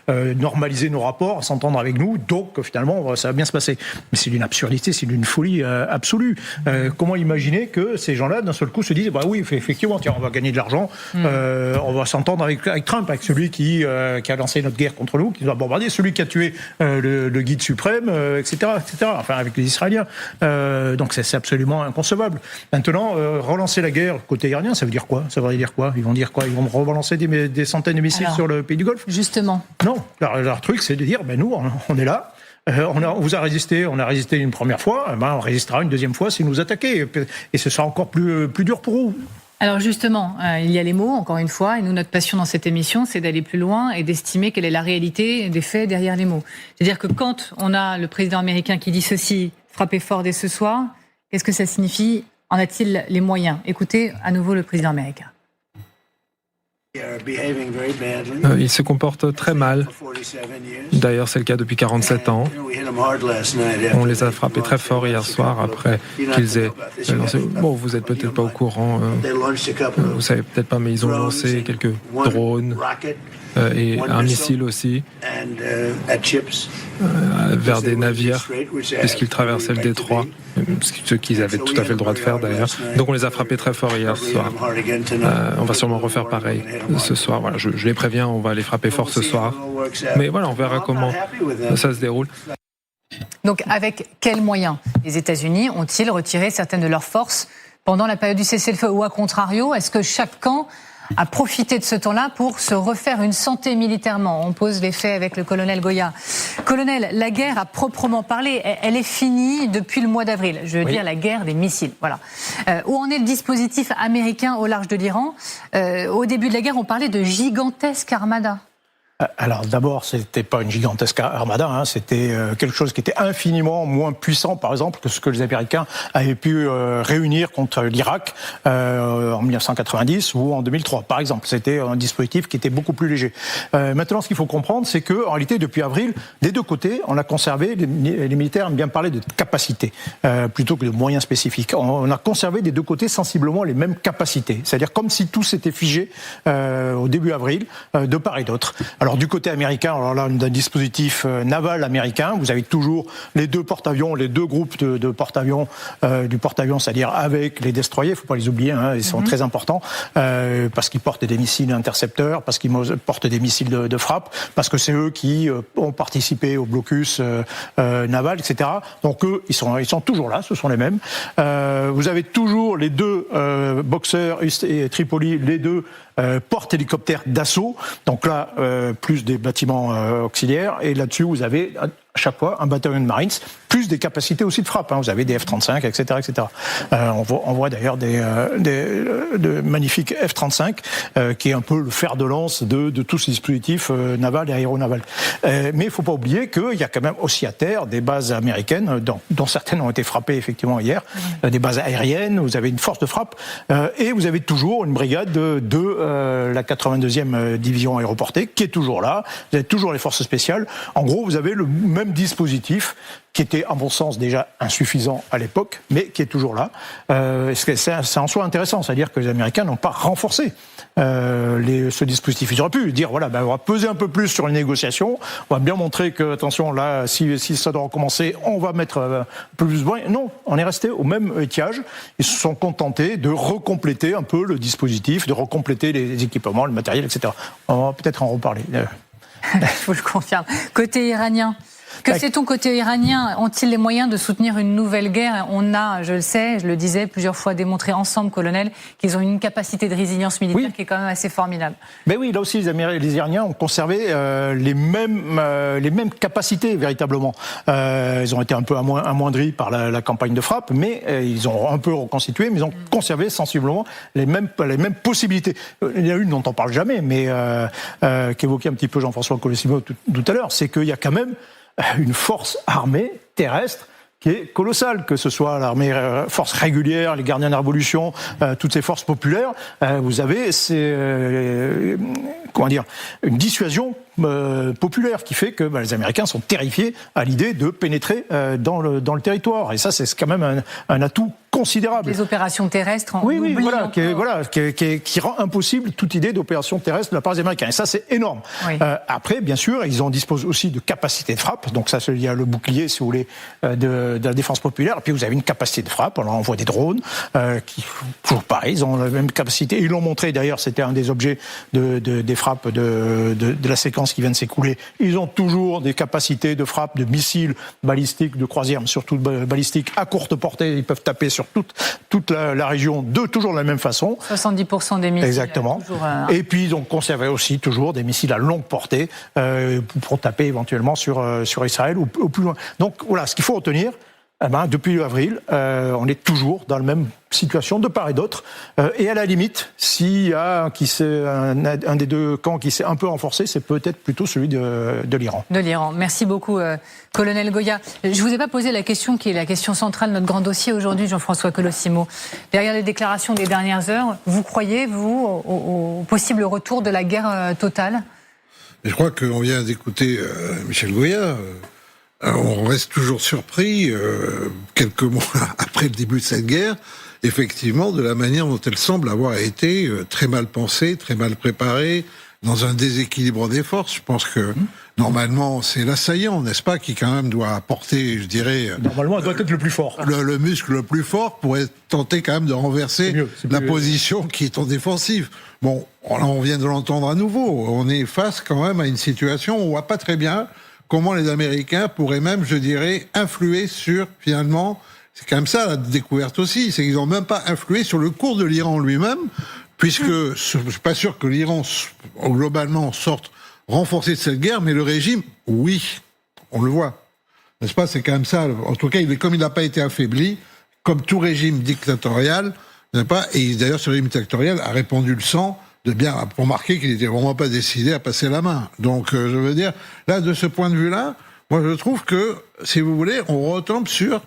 normaliser nos rapports, à s'entendre avec nous. Donc finalement, ça va bien se passer. Mais c'est d'une absurdité, c'est d'une folie absolue. Comment imaginer que ces gens-là, d'un seul coup, se disent oui, effectivement, tiens, on va gagner de l'argent, on va s'entendre avec Trump, avec celui qui a lancé notre guerre contre nous, qui nous a bombardé, celui qui a tué le guide suprême, etc., enfin, avec les Israéliens. Donc c'est absolument inconcevable. Maintenant, relancer la guerre côté iranien, ça veut dire quoi? Ça veut dire quoi? Ils vont dire quoi? Ils vont relancer des centaines de missiles sur le pays du Golfe? Justement. Non, leur truc, c'est de dire, nous, on est là. On vous a résisté, on a résisté une première fois, on résistera une deuxième fois si nous attaquez, et ce sera encore plus dur pour vous. Alors justement, il y a les mots, encore une fois, et nous, notre passion dans cette émission, c'est d'aller plus loin et d'estimer quelle est la réalité des faits derrière les mots. C'est-à-dire que quand on a le président américain qui dit ceci, frappez fort dès ce soir, qu'est-ce que ça signifie? En a-t-il les moyens? Écoutez à nouveau le président américain. Il se comporte très mal. D'ailleurs, c'est le cas depuis 47 ans. On les a frappés très fort hier soir après qu'ils aient lancé... Bon, vous n'êtes peut-être pas au courant, vous savez peut-être pas, mais ils ont lancé quelques drones et un missile aussi vers des navires, puisqu'ils traversaient le détroit, ce qu'ils avaient tout à fait le droit de faire d'ailleurs. Donc on les a frappés très fort hier soir. On va sûrement refaire pareil ce soir. Voilà, je les préviens, on va les frapper fort ce soir. Mais voilà, on verra comment ça se déroule. Donc avec quels moyens les États-Unis ont-ils retiré certaines de leurs forces pendant la période du cessez-le-feu? Ou à contrario, est-ce que chaque camp a profité de ce temps-là pour se refaire une santé militairement? On pose les faits avec le colonel Goya. Colonel, la guerre à proprement parler, elle est finie depuis le mois d'avril. Je veux dire la guerre des missiles. Voilà. Où en est le dispositif américain au large de l'Iran? Au début de la guerre, on parlait de gigantesque armada. Alors d'abord, c'était pas une gigantesque armada, c'était quelque chose qui était infiniment moins puissant, par exemple, que ce que les Américains avaient pu réunir contre l'Irak en 1990 ou en 2003, par exemple. C'était un dispositif qui était beaucoup plus léger. Maintenant, ce qu'il faut comprendre, c'est que en réalité, depuis avril, des deux côtés, on a conservé, les militaires aiment bien parler de capacité plutôt que de moyens spécifiques. On a conservé des deux côtés sensiblement les mêmes capacités, c'est-à-dire comme si tout s'était figé au début avril, de part et d'autre. Alors du côté américain, alors là, d'un dispositif naval américain, vous avez toujours les deux porte-avions, les deux groupes de porte-avions, du porte-avions, c'est-à-dire avec les destroyers, il ne faut pas les oublier, ils sont très importants, parce qu'ils portent des missiles intercepteurs, parce qu'ils portent des missiles de frappe, parce que c'est eux qui ont participé au blocus naval, etc. Donc eux, ils sont toujours là, ce sont les mêmes. Vous avez toujours les deux Boxer et Tripoli, les deux porte-hélicoptères d'assaut, donc là, plus des bâtiments auxiliaires, et là-dessus, vous avez à chaque fois un bataillon de Marines, plus des capacités aussi de frappe. Vous avez des F-35, etc., etc. On voit d'ailleurs de magnifiques F-35, qui est un peu le fer de lance de tous ces dispositifs navals et aéronavals. Mais il ne faut pas oublier qu'il y a quand même aussi à terre des bases américaines, dont certaines ont été frappées effectivement hier, des bases aériennes, vous avez une force de frappe, et vous avez toujours une brigade de la 82e division aéroportée, qui est toujours là, vous avez toujours les forces spéciales. En gros, vous avez le même dispositif, qui était, à mon sens, déjà insuffisant à l'époque, mais qui est toujours là. C'est en soi intéressant, c'est-à-dire que les Américains n'ont pas renforcé ce dispositif. Ils auraient pu dire, voilà, on va peser un peu plus sur les négociations, on va bien montrer que, attention, là, si ça doit recommencer, on va mettre un peu plus de moyens. Non, on est resté au même étiage. Ils se sont contentés de recompléter un peu le dispositif, de recompléter les équipements, le matériel, etc. On va peut-être en reparler. Je vous le confirme. Côté iranien, que sait-on côté iranien? Ont-ils les moyens de soutenir une nouvelle guerre? On a, je le sais, je le disais plusieurs fois, démontré ensemble, colonel, qu'ils ont une capacité de résilience militaire qui est quand même assez formidable. Mais oui, là aussi, les Iraniens ont conservé les mêmes capacités, véritablement. Ils ont été un peu amoindris par la campagne de frappe, mais ils ont un peu reconstitué, mais ils ont conservé sensiblement les mêmes possibilités. Il y a une dont on ne parle jamais, mais qu'évoquait un petit peu Jean-François Colossimo tout à l'heure, c'est qu'il y a quand même une force armée terrestre qui est colossale, que ce soit l'armée force régulière, les gardiens de la Révolution, toutes ces forces populaires, vous avez une dissuasion populaire qui fait que les Américains sont terrifiés à l'idée de pénétrer dans le territoire. Et ça, c'est quand même un atout considérable. Les opérations terrestres. Qui rend impossible toute idée d'opération terrestre de la part des Américains. Et ça, c'est énorme. Oui. Après, bien sûr, ils en disposent aussi de capacités de frappe. Donc ça, il y a le bouclier, si vous voulez, de la défense populaire. Et puis vous avez une capacité de frappe. On envoie des drones qui, toujours pareil, ils ont la même capacité. Ils l'ont montré, d'ailleurs, c'était un des objets des frappes de la séquence qui vient de s'écouler. Ils ont toujours des capacités de frappe, de missiles balistiques, de croisière, mais surtout balistiques à courte portée. Ils peuvent taper sur toute la région toujours de la même façon. 70% des missiles. Exactement. Et puis ils ont conservé aussi toujours des missiles à longue portée pour taper éventuellement sur Israël ou plus loin. Donc voilà, ce qu'il faut retenir, depuis avril, on est toujours dans la même situation de part et d'autre. Et à la limite, s'il y a un des deux camps qui s'est un peu renforcé, c'est peut-être plutôt celui de l'Iran. De l'Iran. Merci beaucoup, colonel Goya. Je ne vous ai pas posé la question qui est la question centrale de notre grand dossier aujourd'hui, Jean-François Colossimo. Derrière les déclarations des dernières heures, vous croyez, vous, au possible retour de la guerre totale? Je crois qu'on vient d'écouter Michel Goya. On reste toujours surpris, quelques mois après le début de cette guerre, effectivement, de la manière dont elle semble avoir été très mal pensée, très mal préparée, dans un déséquilibre des forces. Je pense que, normalement, c'est l'assaillant, n'est-ce pas, qui quand même doit apporter, je dirais... Normalement, elle doit être le plus fort. Le muscle le plus fort pour tenter quand même de renverser la position qui est en défensive. Bon, là, on vient de l'entendre à nouveau. On est face quand même à une situation où on voit pas très bien comment les Américains pourraient même, je dirais, influer sur, finalement, c'est quand même ça la découverte aussi, c'est qu'ils n'ont même pas influé sur le cours de l'Iran lui-même, puisque je suis pas sûr que l'Iran, globalement, sorte renforcé de cette guerre, mais le régime, oui, on le voit. N'est-ce pas? C'est quand même ça. En tout cas, comme il n'a pas été affaibli, comme tout régime dictatorial, n'est-ce pas? Et d'ailleurs, ce régime dictatorial a répandu le sang pour marquer qu'il n'était vraiment pas décidé à passer la main. Donc, je veux dire, là, de ce point de vue-là, moi, je trouve que, si vous voulez, on retombe sur,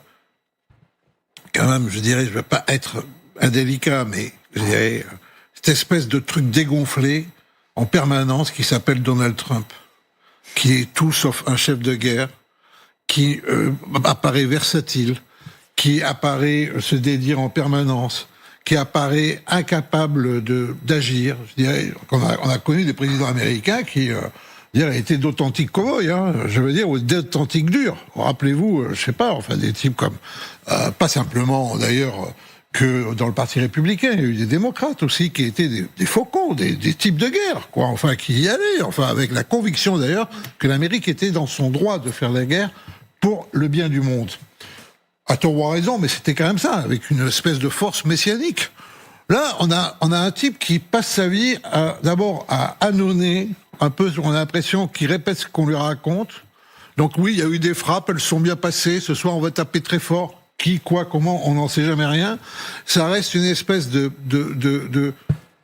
quand même, je dirais, je ne vais pas être indélicat, mais je dirais, cette espèce de truc dégonflé en permanence qui s'appelle Donald Trump, qui est tout sauf un chef de guerre, qui apparaît versatile, qui apparaît se dédire en permanence, qui apparaît incapable d'agir. Je dirais, on a connu des présidents américains qui étaient d'authentiques cow-boys, je veux dire, ou d'authentiques durs. Rappelez-vous, je sais pas, enfin des types comme, pas simplement d'ailleurs que dans le Parti républicain, il y a eu des démocrates aussi qui étaient des faucons, des types de guerre, quoi, enfin qui y allaient, enfin avec la conviction d'ailleurs que l'Amérique était dans son droit de faire la guerre pour le bien du monde. À tort ou à raison, mais c'était quand même ça, avec une espèce de force messianique. Là, on a un type qui passe sa vie d'abord à ânonner, un peu, on a l'impression qu'il répète ce qu'on lui raconte. Donc oui, il y a eu des frappes, elles sont bien passées, ce soir on va taper très fort. Qui, quoi, comment, on n'en sait jamais rien. Ça reste une espèce de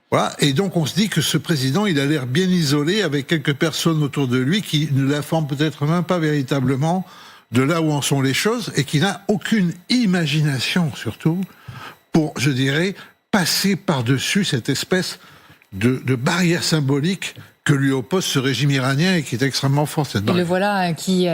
voilà. Et donc on se dit que ce président, il a l'air bien isolé avec quelques personnes autour de lui qui ne l'informent peut-être même pas véritablement de là où en sont les choses et qui n'a aucune imagination, surtout, pour, je dirais, passer par-dessus cette espèce de barrière symbolique que lui oppose ce régime iranien et qui est extrêmement fort, cette barrière. Et le voilà qui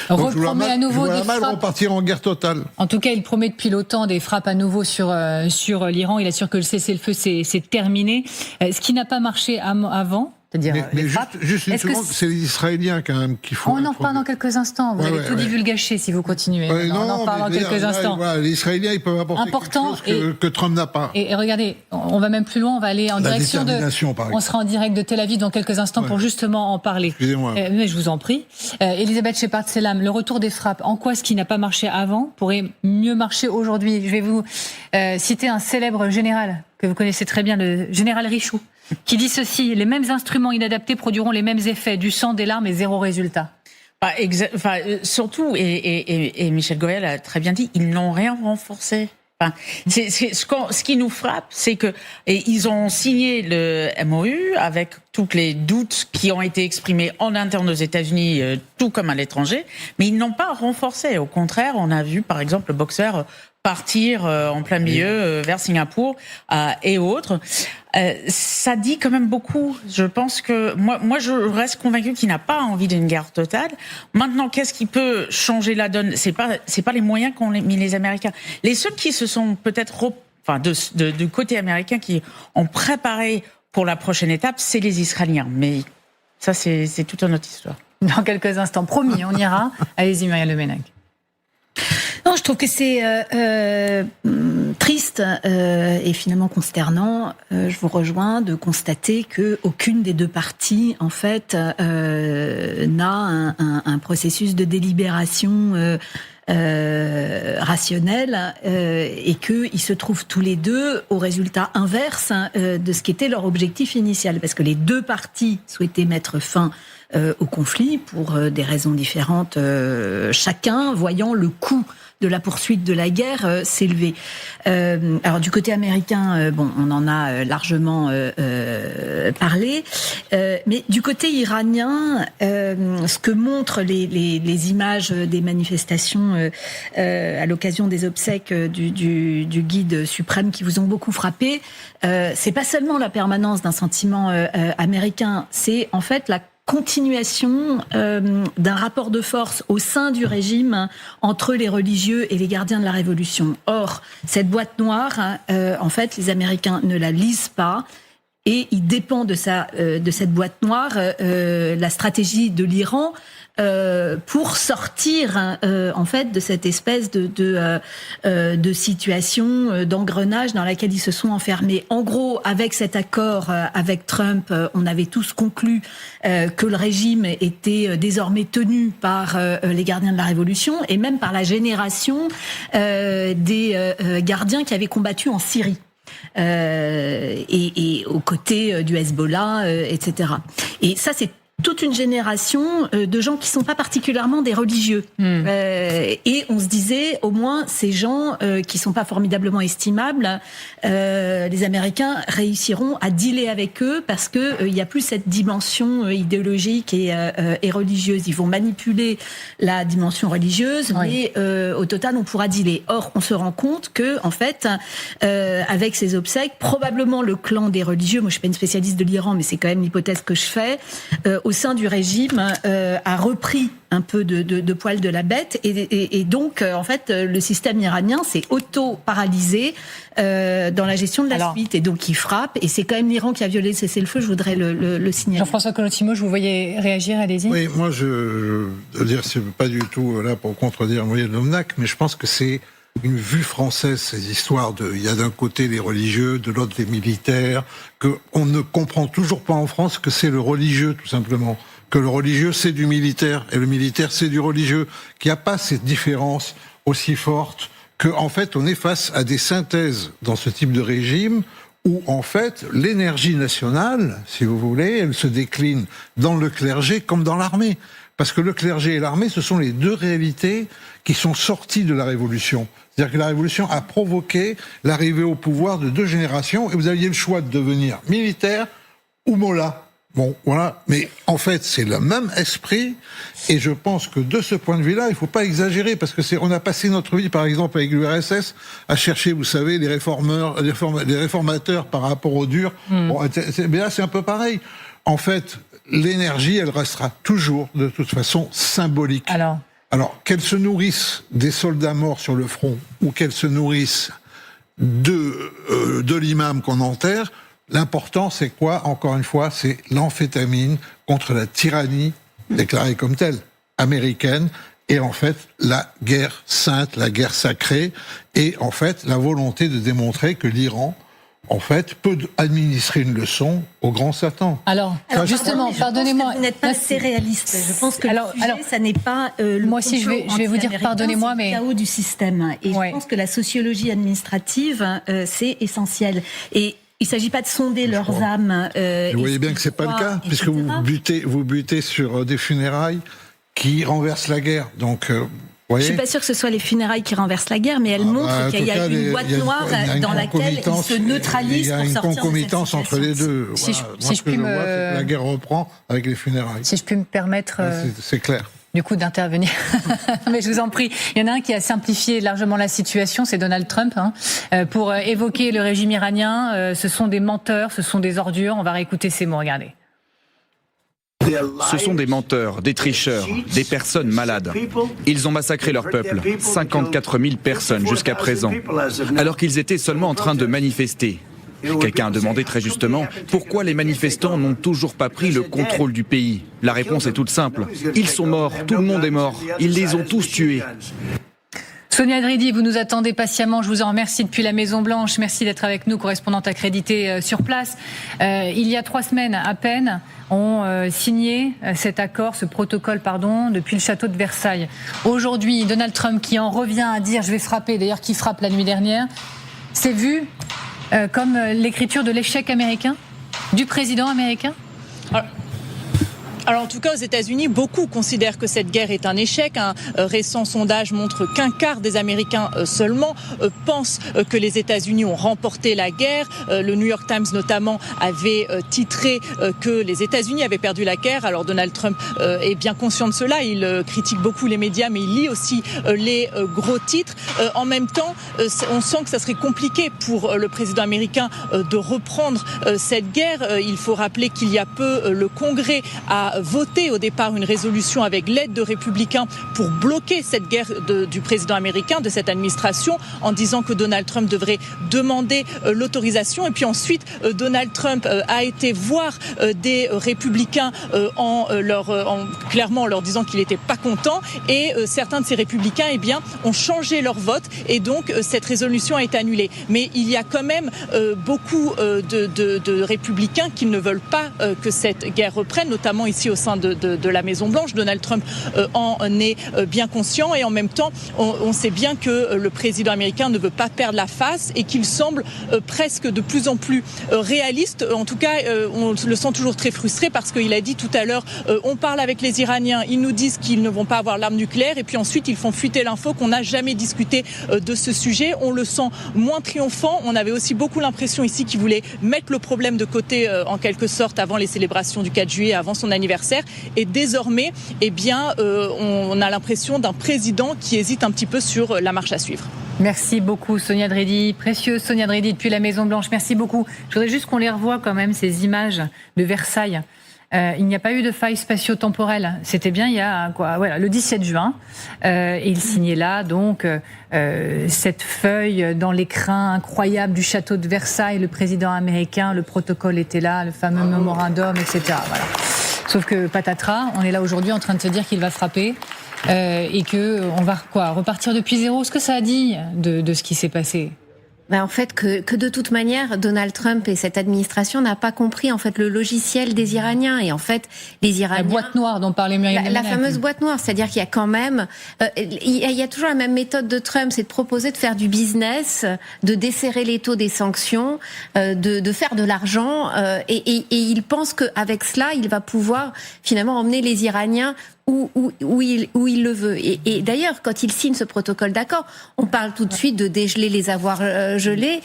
repromet à nouveau des frappes. Repartir en guerre totale. En tout cas, il promet depuis l'OTAN des frappes à nouveau sur l'Iran. Il assure que le cessez-le-feu c'est terminé. Ce qui n'a pas marché avant. C'est-à-dire mais juste une seconde, c'est les Israéliens quand même qui font... On en parle dans quelques instants. Vous allez tout divulgâcher si vous continuez. On en parle dans quelques instants. Voilà, les Israéliens, ils peuvent apporter quelque chose que Trump n'a pas. Et regardez, on va même plus loin. On va aller en direction on sera en direct de Tel Aviv dans quelques instants pour justement en parler. Excusez-moi. Mais je vous en prie. Elisabeth Shepard-Selam, le retour des frappes. En quoi ce qui n'a pas marché avant pourrait mieux marcher aujourd'hui? Je vais vous citer un célèbre général que vous connaissez très bien, le général Richoux, qui dit ceci: les mêmes instruments inadaptés produiront les mêmes effets, du sang, des larmes et zéro résultat. Surtout, et Michel Goël a très bien dit, ils n'ont rien renforcé. Enfin, ce qui nous frappe, c'est que ils ont signé le MOU avec tous les doutes qui ont été exprimés en interne aux États-Unis, tout comme à l'étranger, mais ils n'ont pas renforcé. Au contraire, on a vu, par exemple, le boxeur partir en plein milieu vers Singapour et autres. Ça dit quand même beaucoup. Je pense que moi je reste convaincu qu'il n'a pas envie d'une guerre totale. Maintenant, qu'est-ce qui peut changer la donne? C'est pas les moyens qu'ont mis les Américains. Les seuls qui se sont peut-être du côté américain qui ont préparé pour la prochaine étape, c'est les Israéliens. Mais ça, c'est toute une autre histoire. Dans quelques instants, promis, on ira. Allez-y, Marielle Le Mennec. Non, je trouve que c'est triste et finalement consternant. Je vous rejoins de constater que aucune des deux parties, en fait, n'a un processus de délibération rationnel et qu'ils se trouvent tous les deux au résultat inverse de ce qui était leur objectif initial, parce que les deux parties souhaitaient mettre fin au conflit pour des raisons différentes, chacun voyant le coût de la poursuite de la guerre s'élever. Alors du côté américain, on en a largement parlé, mais du côté iranien, ce que montrent les images des manifestations à l'occasion des obsèques du guide suprême qui vous ont beaucoup frappé, c'est pas seulement la permanence d'un sentiment américain, c'est en fait la continuation d'un rapport de force au sein du régime entre les religieux et les gardiens de la révolution. Or, cette boîte noire, en fait, les Américains ne la lisent pas et il dépend de cette boîte noire la stratégie de l'Iran pour sortir en fait de cette espèce de situation d'engrenage dans laquelle ils se sont enfermés. En gros, avec cet accord avec Trump, on avait tous conclu que le régime était désormais tenu par les gardiens de la révolution et même par la génération des gardiens qui avaient combattu en Syrie. Et aux côtés du Hezbollah, etc. Et ça, c'est toute une génération de gens qui sont pas particulièrement des religieux. Et on se disait, au moins, ces gens qui sont pas formidablement estimables, les Américains réussiront à dealer avec eux parce que il y a plus cette dimension idéologique et religieuse. Ils vont manipuler la dimension religieuse, mais au total, on pourra dealer. Or, on se rend compte que, en fait, avec ces obsèques, probablement le clan des religieux, moi je suis pas une spécialiste de l'Iran, mais c'est quand même l'hypothèse que je fais, au sein du régime, a repris un peu de poil de la bête, et donc, en fait, le système iranien s'est auto-paralysé dans la gestion de la suite, et donc il frappe, et c'est quand même l'Iran qui a violé le cessez-le-feu, je voudrais le signaler. Jean-François Colotimo, je vous voyais réagir, allez-y. Oui, moi je veux dire, c'est pas du tout là pour contredire Muriel Domnac, mais je pense que c'est une vue française, ces histoires il y a d'un côté les religieux, de l'autre les militaires, qu'on ne comprend toujours pas en France que c'est le religieux, tout simplement. Que le religieux, c'est du militaire, et le militaire, c'est du religieux. Qu'il n'y a pas cette différence aussi forte, qu'en fait, on est face à des synthèses dans ce type de régime, où en fait, l'énergie nationale, si vous voulez, elle se décline dans le clergé comme dans l'armée. Parce que le clergé et l'armée, ce sont les deux réalités qui sont sorties de la Révolution. C'est-à-dire que la Révolution a provoqué l'arrivée au pouvoir de deux générations, et vous aviez le choix de devenir militaire ou mollah. Bon, voilà. Mais en fait, c'est le même esprit, et je pense que de ce point de vue-là, il ne faut pas exagérer, parce que on a passé notre vie, par exemple, avec l'URSS, à chercher, vous savez, les réformateurs par rapport aux durs. Bon, mais là, c'est un peu pareil. En fait, l'énergie, elle restera toujours, de toute façon, symbolique. Alors, qu'elle se nourrisse des soldats morts sur le front, ou qu'elle se nourrisse de l'imam qu'on enterre, l'important, c'est quoi? Encore une fois, c'est l'amphétamine contre la tyrannie, déclarée comme telle, américaine, et en fait, la guerre sainte, la guerre sacrée, et en fait, la volonté de démontrer que l'Iran, en fait, peut administrer une leçon au grand Satan. Alors justement, pardonnez-moi. Vous n'êtes pas assez réaliste. Je pense que le sujet, ça n'est pas moi aussi, je vais vous dire pardonnez-moi, mais le chaos du système. Et je pense que la sociologie administrative, c'est essentiel. Et il ne s'agit pas de sonder leurs âmes. Vous voyez bien que c'est pas le cas, puisque vous butez sur des funérailles qui renversent la guerre. Donc, je ne suis pas sûre que ce soit les funérailles qui renversent la guerre, mais elles montrent qu'il y a une boîte noire dans laquelle ils se neutralisent pour sortir de cette situation. Il y a une concomitance entre les deux. Si je puis vois, c'est que la guerre reprend avec les funérailles. Si je puis me permettre... C'est clair. Du coup, d'intervenir. Mais je vous en prie. Il y en a un qui a simplifié largement la situation, c'est Donald Trump. Pour évoquer le régime iranien, ce sont des menteurs, ce sont des ordures. On va réécouter ces mots, regardez. Ce sont des menteurs, des tricheurs, des personnes malades. Ils ont massacré leur peuple, 54 000 personnes jusqu'à présent, alors qu'ils étaient seulement en train de manifester. Quelqu'un a demandé très justement pourquoi les manifestants n'ont toujours pas pris le contrôle du pays. La réponse est toute simple. Ils sont morts, tout le monde est mort, ils les ont tous tués. Sonia Dridi, vous nous attendez patiemment, je vous en remercie depuis la Maison-Blanche. Merci d'être avec nous, correspondante accréditée sur place. Il y a 3 semaines à peine, ont signé cet accord, ce protocole, depuis le château de Versailles. Aujourd'hui, Donald Trump qui en revient à dire « je vais frapper », d'ailleurs qui frappe la nuit dernière, c'est vu comme l'écriture de l'échec américain, du président américain ? Alors en tout cas aux États-Unis, beaucoup considèrent que cette guerre est un échec. Un récent sondage montre qu'un quart des Américains seulement pensent que les États-Unis ont remporté la guerre. Le New York Times notamment avait titré que les États-Unis avaient perdu la guerre. Alors Donald Trump est bien conscient de cela. Il critique beaucoup les médias, mais il lit aussi les gros titres. En même temps, on sent que ça serait compliqué pour le président américain de reprendre cette guerre. Il faut rappeler qu'il y a peu, le Congrès a voté au départ une résolution avec l'aide de républicains pour bloquer cette guerre du président américain, de cette administration, en disant que Donald Trump devrait demander l'autorisation. Et puis ensuite, Donald Trump a été voir des républicains clairement en leur disant qu'il n'était pas content. Et certains de ces républicains ont changé leur vote. Et donc, cette résolution a été annulée. Mais il y a quand même beaucoup de républicains qui ne veulent pas que cette guerre reprenne, notamment ici aussi au sein de la Maison-Blanche. Donald Trump en est bien conscient et en même temps, on sait bien que le président américain ne veut pas perdre la face et qu'il semble presque de plus en plus réaliste. En tout cas, on le sent toujours très frustré parce qu'il a dit tout à l'heure, on parle avec les Iraniens, ils nous disent qu'ils ne vont pas avoir l'arme nucléaire et puis ensuite ils font fuiter l'info qu'on n'a jamais discuté de ce sujet. On le sent moins triomphant. On avait aussi beaucoup l'impression ici qu'il voulait mettre le problème de côté en quelque sorte avant les célébrations du 4 juillet, avant son anniversaire. Et désormais, eh bien, on a l'impression d'un président qui hésite un petit peu sur la marche à suivre. Merci beaucoup Sonia Dredi, précieuse Sonia Dredi depuis la Maison-Blanche, merci beaucoup. Je voudrais juste qu'on les revoie quand même, ces images de Versailles. Il n'y a pas eu de faille spatio-temporelle. C'était bien il y a le 17 juin. Et il signait là donc cette feuille dans l'écrin incroyable du château de Versailles. Le président américain, le protocole était là, le fameux mémorandum, etc. Voilà. Sauf que patatras, on est là aujourd'hui en train de se dire qu'il va frapper. Et que on va repartir depuis zéro. Ce que ça a dit de ce qui s'est passé? En fait, que de toute manière, Donald Trump et cette administration n'a pas compris en fait le logiciel des Iraniens. Et en fait, les Iraniens... La boîte noire dont parlait Myriam La fameuse boîte noire, c'est-à-dire qu'il y a quand même... il y a toujours la même méthode de Trump, c'est de proposer de faire du business, de desserrer les taux des sanctions, de faire de l'argent. Et il pense qu'avec cela, il va pouvoir finalement emmener les Iraniens où il le veut. Et d'ailleurs, quand il signe ce protocole d'accord, on parle tout de suite de dégeler les avoirs gelés.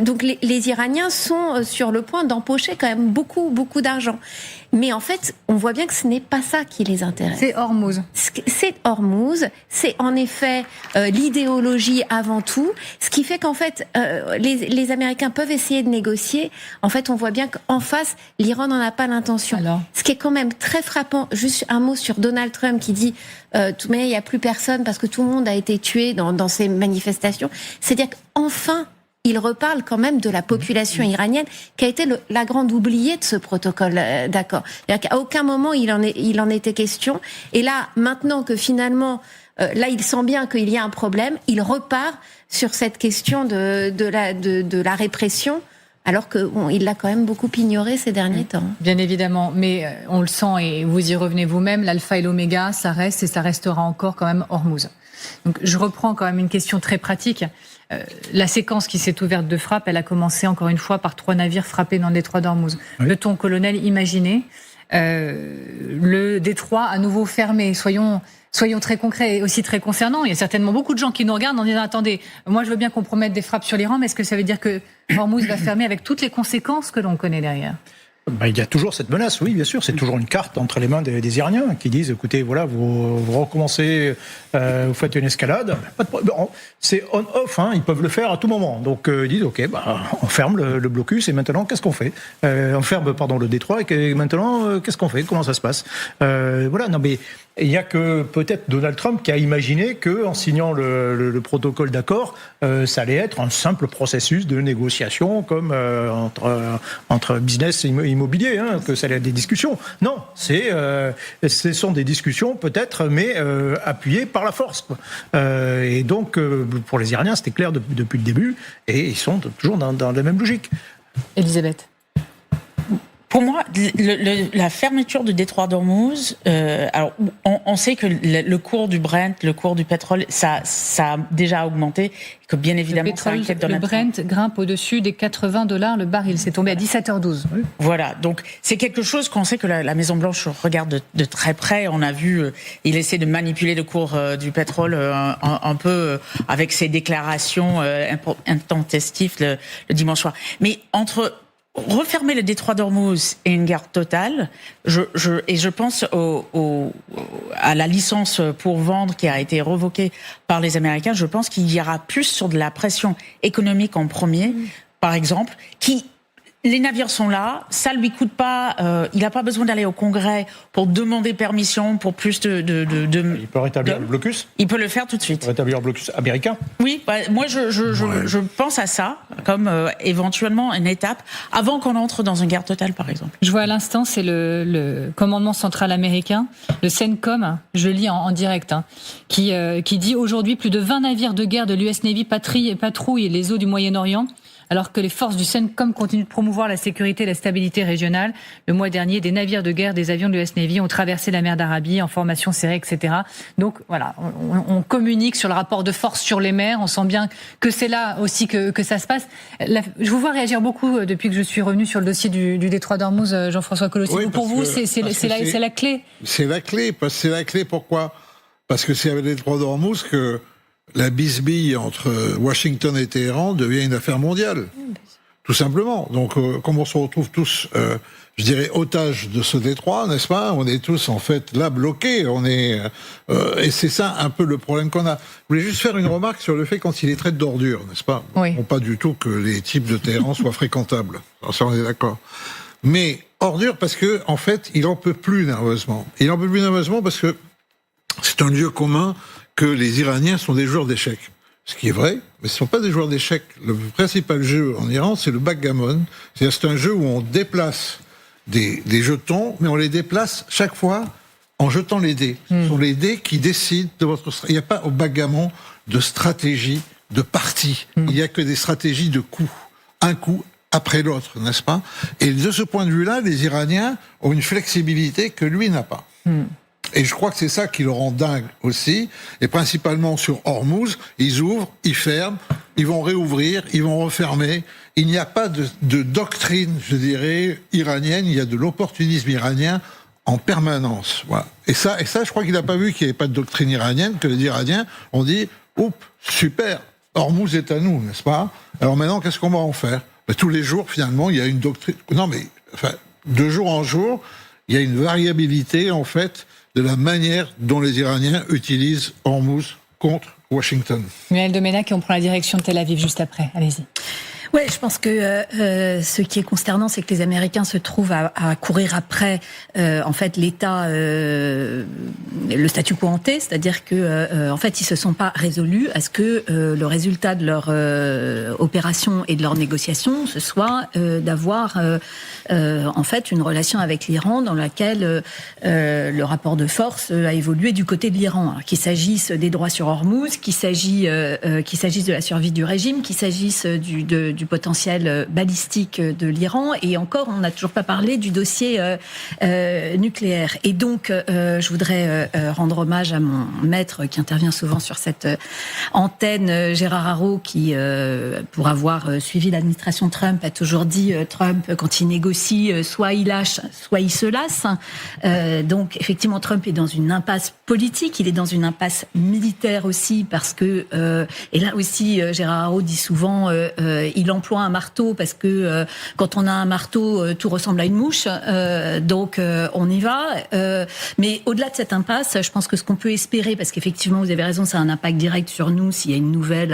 Donc les Iraniens sont sur le point d'empocher quand même beaucoup d'argent. Mais en fait, on voit bien que ce n'est pas ça qui les intéresse. C'est Hormuz. C'est Hormuz. C'est en effet l'idéologie avant tout. Ce qui fait qu'en fait, les Américains peuvent essayer de négocier. En fait, on voit bien qu'en face, l'Iran n'en a pas l'intention. Alors. Ce qui est quand même très frappant, juste un mot sur Donald Trump qui dit mais il n'y a plus personne parce que tout le monde a été tué dans ces manifestations. C'est-à-dire qu'enfin, il reparle quand même de la population iranienne qui a été la grande oubliée de ce protocole d'accord. C'est-à-dire qu'à aucun moment il en était question. Et là, maintenant que finalement, là il sent bien qu'il y a un problème, il repart sur cette question de la répression. Alors qu'il l'a quand même beaucoup ignoré ces derniers temps. Bien évidemment, mais on le sent et vous y revenez vous-même, l'alpha et l'oméga, ça reste et ça restera encore quand même Hormuz. Donc je reprends quand même une question très pratique. La séquence qui s'est ouverte de frappe, elle a commencé encore une fois par 3 navires frappés dans le détroit d'Hormuz. Oui. Peut-on, colonel, imaginer le détroit à nouveau fermé? Soyons très concrets et aussi très concernants. Il y a certainement beaucoup de gens qui nous regardent en disant « Attendez, moi je veux bien qu'on promette des frappes sur l'Iran, mais est-ce que ça veut dire que Hormuz va fermer avec toutes les conséquences que l'on connaît derrière ?» Il y a toujours cette menace, oui, bien sûr. C'est toujours une carte entre les mains des Iraniens qui disent, écoutez, voilà, vous recommencez, vous faites une escalade. Pas de problème. C'est on-off, ils peuvent le faire à tout moment. Donc ils disent, ok, on ferme le blocus et maintenant, qu'est-ce qu'on fait? On ferme, le détroit et maintenant, qu'est-ce qu'on fait? Comment ça se passe? Voilà, non mais il n'y a que peut-être Donald Trump qui a imaginé qu'en signant le protocole d'accord, ça allait être un simple processus de négociation comme entre business et immobilier, que ça allait être des discussions. Non, ce sont des discussions peut-être, mais appuyées par la force. Et donc, pour les Iraniens, c'était clair depuis le début, et ils sont toujours dans la même logique. Elisabeth. Pour moi, la fermeture du détroit d'Hormuz, alors on sait que le cours du Brent, le cours du pétrole, ça a déjà augmenté, que bien évidemment ça inquiète Donald Trump. Le Brent grimpe au-dessus des $80 le baril, c'est tombé à 17h12. Oui. Voilà, donc c'est quelque chose qu'on sait que la Maison-Blanche regarde de très près. On a vu, il essaie de manipuler le cours du pétrole un peu avec ses déclarations intempestives le dimanche soir. Mais entre refermer le détroit d'Hormuz et une guerre totale, je pense à la licence pour vendre qui a été révoquée par les Américains. Je pense qu'il y aura plus sur de la pression économique en premier, par exemple, les navires sont là, ça lui coûte pas, il n'a pas besoin d'aller au Congrès pour demander permission pour plus de il peut rétablir le blocus. Il peut le faire tout de suite. Rétablir le blocus américain. Oui, moi je pense à ça comme éventuellement une étape avant qu'on entre dans une guerre totale, par exemple. Je vois à l'instant, c'est le commandement central américain, le CENTCOM, je lis en direct, qui dit aujourd'hui plus de 20 navires de guerre de l'US Navy patrouillent les eaux du Moyen-Orient. alors que les forces du CENTCOM continuent de promouvoir la sécurité et la stabilité régionale. Le mois dernier, des navires de guerre, des avions de l'US Navy ont traversé la mer d'Arabie en formation serrée, etc. Donc voilà, on communique sur le rapport de force sur les mers. On sent bien que c'est là aussi que ça se passe. Je vous vois réagir beaucoup depuis que je suis revenu sur le dossier du détroit d'Ormuz, Jean-François Colossimo. Oui, pour vous, c'est la clé. C'est la clé. C'est la clé. Pourquoi ? Parce que c'est avec le détroit d'Ormuz que la bisbille entre Washington et Téhéran devient une affaire mondiale. Tout simplement. Donc, comme on se retrouve tous, je dirais, otages de ce détroit, n'est-ce pas ? On est tous, en fait, là, bloqués. Et c'est ça, un peu, le problème qu'on a. Je voulais juste faire une remarque sur le fait quand il les traite d'ordures, n'est-ce pas ? Oui. Bon, pas du tout que les types de Téhéran soient fréquentables. Alors ça, on est d'accord. Mais ordures parce que, en fait, il en peut plus nerveusement. Il en peut plus nerveusement parce que c'est un lieu commun que les Iraniens sont des joueurs d'échecs. Ce qui est vrai, mais ce ne sont pas des joueurs d'échecs. Le principal jeu en Iran, c'est le backgammon. C'est un jeu où on déplace des jetons, mais on les déplace chaque fois en jetant les dés. Ce sont les dés qui décident de votre stratégie. Il n'y a pas au backgammon de stratégie, de partie. Il n'y a que des stratégies de coups. Un coup après l'autre, n'est-ce pas ? Et de ce point de vue-là, les Iraniens ont une flexibilité que lui n'a pas. Et je crois que c'est ça qui le rend dingue aussi. Et principalement sur Hormuz, ils ouvrent, ils ferment, ils vont réouvrir, ils vont refermer. Il n'y a pas de doctrine, je dirais, iranienne. Il y a de l'opportunisme iranien en permanence. Voilà. Et ça, je crois qu'il n'a pas vu qu'il n'y avait pas de doctrine iranienne, que les Iraniens ont dit « Oups, super, Hormuz est à nous, n'est-ce pas ? Alors maintenant, qu'est-ce qu'on va en faire ?» Tous les jours, finalement, il y a une doctrine... Non, mais de jour en jour, il y a une variabilité, en fait, de la manière dont les Iraniens utilisent Hormuz contre Washington. Muriel Domenech, et on prend la direction de Tel Aviv juste après. Allez-y. Ouais, je pense que ce qui est consternant, c'est que les Américains se trouvent à courir après, en fait, l'État, le statu quo ante, c'est-à-dire que, en fait, ils se sont pas résolus à ce que le résultat de leur opération et de leur négociation, ce soit d'avoir, en fait, une relation avec l'Iran dans laquelle le rapport de force a évolué du côté de l'Iran. Alors, qu'il s'agisse des droits sur Hormuz, qu'il s'agisse de la survie du régime, qu'il s'agisse du potentiel balistique de l'Iran, et encore, on n'a toujours pas parlé du dossier nucléaire. Et donc, je voudrais rendre hommage à mon maître qui intervient souvent sur cette antenne, Gérard Haro, qui, pour avoir suivi l'administration Trump, a toujours dit Trump, quand il négocie, soit il lâche, soit il se lasse. Donc, effectivement, Trump est dans une impasse politique, il est dans une impasse militaire aussi, parce que, et là aussi, Gérard Haro dit souvent, il emploie un marteau parce que quand on a un marteau, tout ressemble à une mouche. Donc on y va. Mais au-delà de cette impasse, je pense que ce qu'on peut espérer, parce qu'effectivement vous avez raison, ça a un impact direct sur nous s'il y a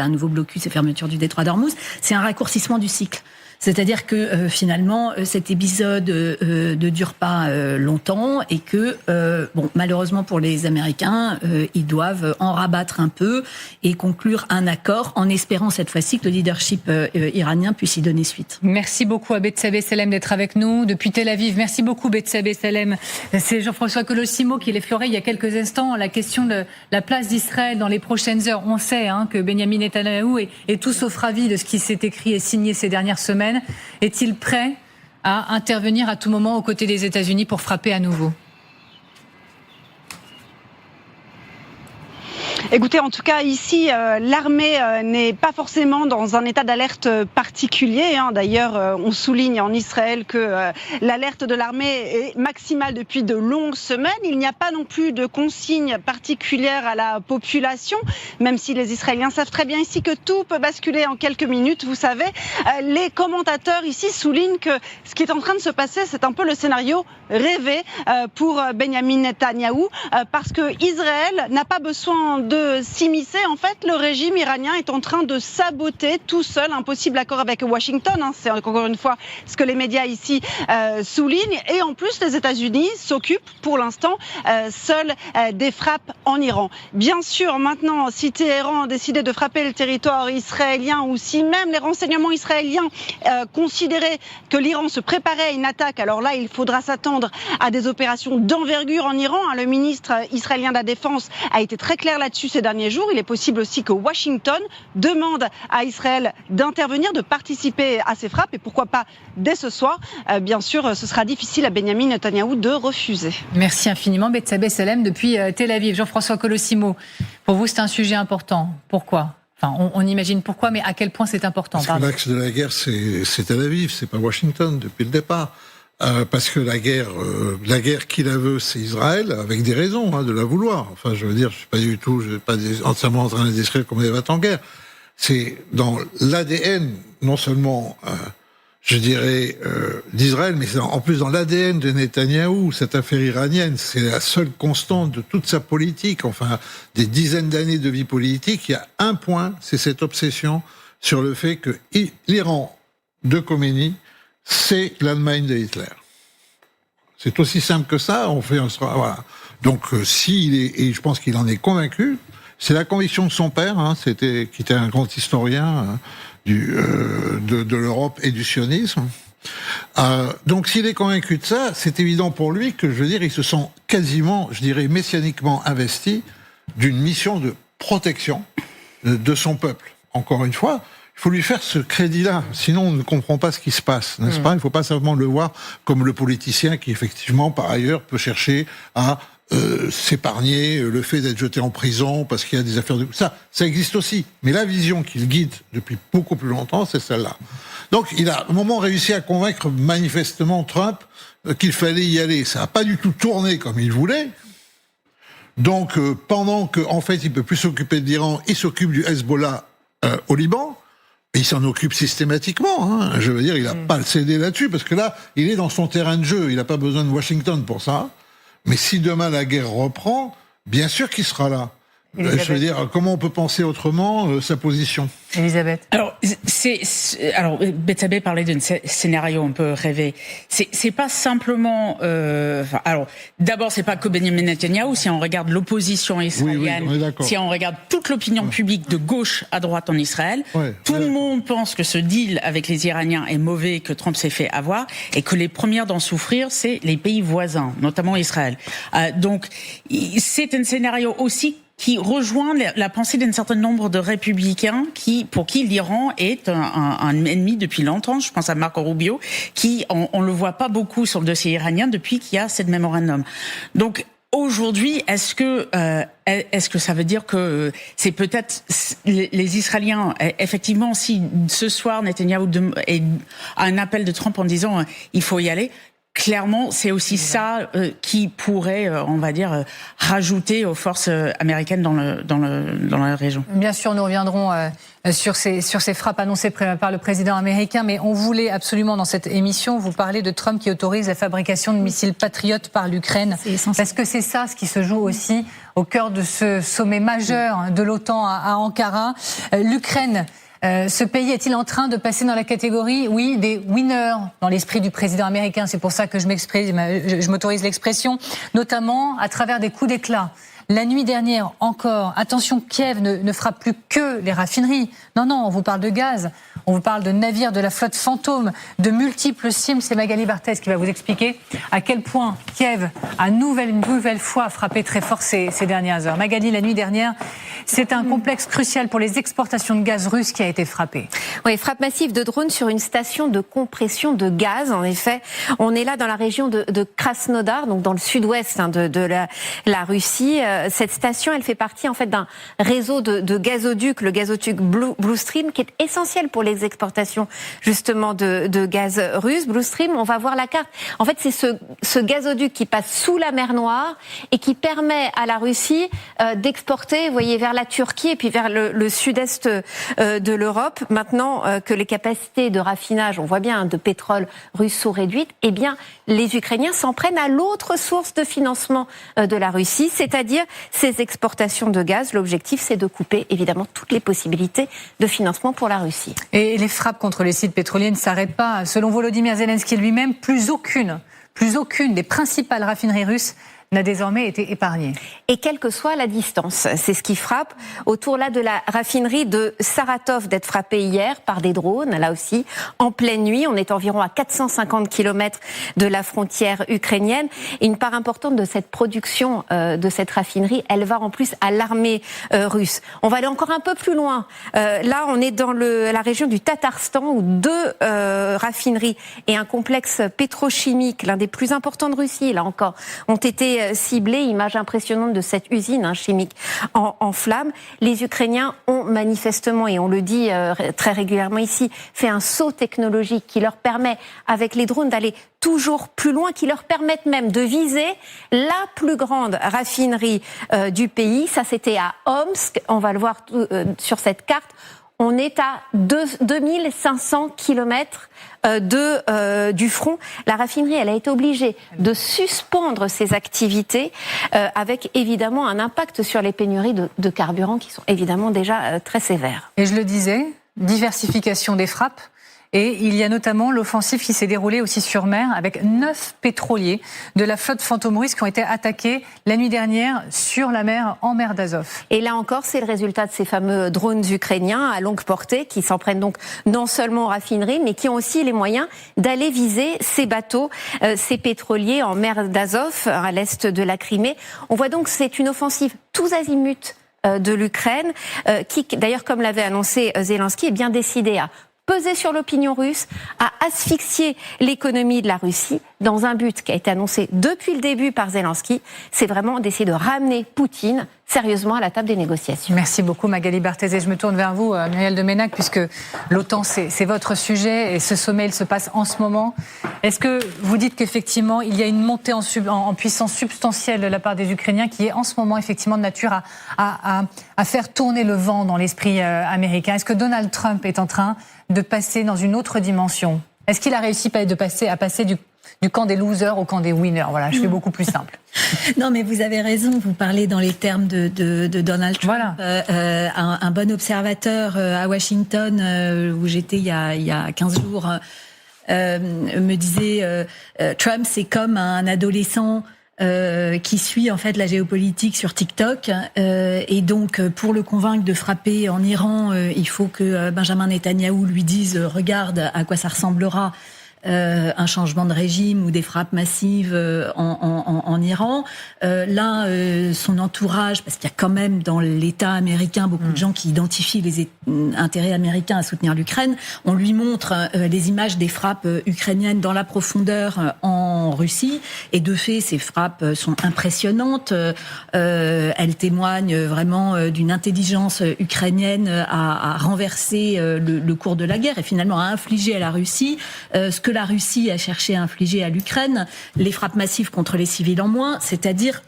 un nouveau blocus et fermeture du détroit d'Ormuz, c'est un raccourcissement du cycle. C'est-à-dire que finalement cet épisode ne dure pas longtemps et que malheureusement pour les Américains, ils doivent en rabattre un peu et conclure un accord en espérant cette fois-ci que le leadership iranien puisse y donner suite. Merci beaucoup à Bethsabée Sellem d'être avec nous depuis Tel Aviv. Merci beaucoup Bethsabée Sellem. C'est Jean-François Colossimo qui l'effleurait il y a quelques instants, la question de la place d'Israël dans les prochaines heures. On sait que Benyamin Netanyahou est tout sauf ravi de ce qui s'est écrit et signé ces dernières semaines. Est-il prêt à intervenir à tout moment aux côtés des États-Unis pour frapper à nouveau ? Écoutez, en tout cas, ici, l'armée n'est pas forcément dans un état d'alerte particulier. D'ailleurs, on souligne en Israël que l'alerte de l'armée est maximale depuis de longues semaines. Il n'y a pas non plus de consignes particulières à la population, même si les Israéliens savent très bien ici que tout peut basculer en quelques minutes. Vous savez, les commentateurs ici soulignent que ce qui est en train de se passer, c'est un peu le scénario rêvé pour Benyamin Netanyahou, parce que Israël n'a pas besoin de s'immiscer. En fait, le régime iranien est en train de saboter tout seul un possible accord avec Washington. C'est encore une fois ce que les médias ici soulignent. Et en plus, les États-Unis s'occupent pour l'instant seuls des frappes en Iran. Bien sûr, maintenant, si Téhéran a décidé de frapper le territoire israélien ou si même les renseignements israéliens considéraient que l'Iran se préparait à une attaque, alors là, il faudra s'attendre à des opérations d'envergure en Iran. Le ministre israélien de la Défense a été très clair là-dessus. reçu ces derniers jours. Il est possible aussi que Washington demande à Israël d'intervenir, de participer à ces frappes, et pourquoi pas dès ce soir. Bien sûr, ce sera difficile à Benyamin Netanyahou de refuser. Merci infiniment, Bethsabée Salem, depuis Tel Aviv. Jean-François Colossimo, pour vous, c'est un sujet important. Pourquoi ? Enfin, on imagine pourquoi, mais à quel point c'est important. Parce que l'axe de la guerre, c'est Tel Aviv, c'est pas Washington depuis le départ. Parce que la guerre qui la veut, c'est Israël, avec des raisons de la vouloir. Enfin, je veux dire, je suis pas entièrement en train de décrire comment elle va en guerre. C'est dans l'ADN, non seulement, je dirais, d'Israël, mais c'est en plus dans l'ADN de Netanyahou, cette affaire iranienne. C'est la seule constante de toute sa politique, enfin, des dizaines d'années de vie politique. Il y a un point, c'est cette obsession sur le fait que l'Iran de Khomeini, c'est l'Allemagne de Hitler. C'est aussi simple que ça. Voilà. Donc, et je pense qu'il en est convaincu. C'est la conviction de son père, qui était un grand historien de l'Europe et du sionisme. Donc, s'il est convaincu de ça, c'est évident pour lui que, il se sent quasiment, messianiquement investi d'une mission de protection de son peuple. Encore une fois, il faut lui faire ce crédit-là, sinon on ne comprend pas ce qui se passe, n'est-ce pas ? Il ne faut pas simplement le voir comme le politicien qui, effectivement, par ailleurs, peut chercher à s'épargner le fait d'être jeté en prison parce qu'il y a des affaires de... Ça existe aussi. Mais la vision qu'il guide depuis beaucoup plus longtemps, c'est celle-là. Donc, il a, à un moment, réussi à convaincre manifestement Trump qu'il fallait y aller. Ça n'a pas du tout tourné comme il voulait. Donc, pendant qu'en fait, il ne peut plus s'occuper de l'Iran, il s'occupe du Hezbollah au Liban. Et il s'en occupe systématiquement. Il n'a pas le cédé là-dessus, parce que là, il est dans son terrain de jeu. Il n'a pas besoin de Washington pour ça. Mais si demain la guerre reprend, bien sûr qu'il sera là. Comment on peut penser autrement sa position ? Elisabeth. Alors, Bethsabée parlait d'un scénario un peu rêvé. C'est pas simplement. D'abord, c'est pas que Benyamin Netanyahou. Si on regarde l'opposition israélienne, si on regarde toute l'opinion publique de gauche à droite en Israël, tout le monde pense que ce deal avec les Iraniens est mauvais, que Trump s'est fait avoir, et que les premières d'en souffrir, c'est les pays voisins, notamment Israël. Donc, c'est un scénario aussi qui rejoint la pensée d'un certain nombre de républicains pour qui l'Iran est un ennemi depuis longtemps. Je pense à Marco Rubio, qui on le voit pas beaucoup sur le dossier iranien depuis qu'il y a cette mémorandum. Donc aujourd'hui, est-ce que ça veut dire que c'est peut-être les Israéliens, effectivement, si ce soir Netanyahou a un appel de Trump en disant il faut y aller. Clairement, c'est aussi ça qui pourrait, rajouter aux forces américaines dans la région. Bien sûr, nous reviendrons sur ces frappes annoncées par le président américain, mais on voulait absolument dans cette émission vous parler de Trump qui autorise la fabrication de missiles Patriot par l'Ukraine. Parce que c'est ça ce qui se joue aussi au cœur de ce sommet majeur de l'OTAN à Ankara. L'Ukraine. Ce pays est-il en train de passer dans la catégorie, oui, des winners dans l'esprit du président américain ? C'est pour ça que je m'autorise l'expression, notamment à travers des coups d'éclat. La nuit dernière encore, attention, Kiev ne frappe plus que les raffineries. Non, on vous parle de gaz, on vous parle de navires de la flotte fantôme, de multiples cibles. C'est Magali Barthez qui va vous expliquer à quel point Kiev a une nouvelle fois frappé très fort ces dernières heures. Magali, la nuit dernière, c'est un complexe crucial pour les exportations de gaz russe qui a été frappé. Oui, frappe massive de drones sur une station de compression de gaz. En effet, on est là dans la région de Krasnodar, donc dans le sud-ouest de la Russie. Cette station, elle fait partie en fait d'un réseau de gazoducs, le gazoduc Blue Stream, qui est essentiel pour les exportations justement de gaz russe. Blue Stream, on va voir la carte. En fait, c'est ce gazoduc qui passe sous la mer Noire et qui permet à la Russie d'exporter, vous voyez, vers la Turquie et puis vers le sud-est de l'Europe. Maintenant que les capacités de raffinage, on voit bien, de pétrole russe sont réduites, eh bien, les Ukrainiens s'en prennent à l'autre source de financement de la Russie, c'est-à-dire ces exportations de gaz. L'objectif, c'est de couper, évidemment, toutes les possibilités de financement pour la Russie. Et les frappes contre les sites pétroliers ne s'arrêtent pas. Selon Volodymyr Zelensky lui-même, plus aucune des principales raffineries russes n'a désormais été épargné. Et quelle que soit la distance, c'est ce qui frappe. Autour là de la raffinerie de Saratov d'être frappée hier par des drones, là aussi, en pleine nuit. On est environ à 450 km de la frontière ukrainienne. Et une part importante de cette production de cette raffinerie, elle va en plus à l'armée russe. On va aller encore un peu plus loin. Là, on est dans la région du Tatarstan où 2 raffineries et un complexe pétrochimique, l'un des plus importants de Russie, là encore, ont été ciblés. Image impressionnante de cette usine chimique en flammes. Les Ukrainiens ont manifestement, et on le dit très régulièrement ici, fait un saut technologique qui leur permet, avec les drones, d'aller toujours plus loin, qui leur permettent même de viser la plus grande raffinerie du pays. Ça, c'était à Omsk. On va le voir sur cette carte. On est à 2500 kilomètres du front. La raffinerie, elle a été obligée de suspendre ses activités avec évidemment un impact sur les pénuries de carburant qui sont évidemment déjà très sévères. Et je le disais, diversification des frappes. Et il y a notamment l'offensive qui s'est déroulée aussi sur mer avec 9 pétroliers de la flotte fantôme russe qui ont été attaqués la nuit dernière sur la mer, en mer d'Azov. Et là encore, c'est le résultat de ces fameux drones ukrainiens à longue portée qui s'en prennent donc non seulement aux raffineries, mais qui ont aussi les moyens d'aller viser ces bateaux, ces pétroliers en mer d'Azov, à l'est de la Crimée. On voit donc que c'est une offensive tous azimuts de l'Ukraine, qui d'ailleurs, comme l'avait annoncé Zelensky, est bien décidé à peser sur l'opinion russe, à asphyxier l'économie de la Russie dans un but qui a été annoncé depuis le début par Zelensky, c'est vraiment d'essayer de ramener Poutine sérieusement à la table des négociations. Merci beaucoup Magali Barthézé. Je me tourne vers vous, Muriel de Menac, puisque l'OTAN, c'est votre sujet et ce sommet, il se passe en ce moment. Est-ce que vous dites qu'effectivement, il y a une montée en puissance substantielle de la part des Ukrainiens qui est en ce moment effectivement de nature à faire tourner le vent dans l'esprit américain? Est-ce que Donald Trump est en train de passer dans une autre dimension? Est-ce qu'il a réussi à passer du camp des losers au camp des winners? Voilà, je fais beaucoup plus simple. Non, mais vous avez raison, vous parlez dans les termes de Donald Trump. Voilà. Un bon observateur à Washington, où j'étais il y a 15 jours, me disait Trump, c'est comme un adolescent qui suit en fait la géopolitique sur TikTok, et donc pour le convaincre de frapper en Iran, il faut que Benjamin Netanyahou lui dise regarde à quoi ça ressemblera un changement de régime ou des frappes massives en Iran. Là, son entourage, parce qu'il y a quand même dans l'État américain beaucoup de gens qui identifient les intérêts américains à soutenir l'Ukraine, on lui montre les images des frappes ukrainiennes dans la profondeur en Russie, et de fait, ces frappes sont impressionnantes. Elles témoignent vraiment d'une intelligence ukrainienne à renverser le cours de la guerre et finalement à infliger à la Russie ce que la Russie a cherché à infliger à l'Ukraine, les frappes massives contre les civils en moins, c'est-à-dire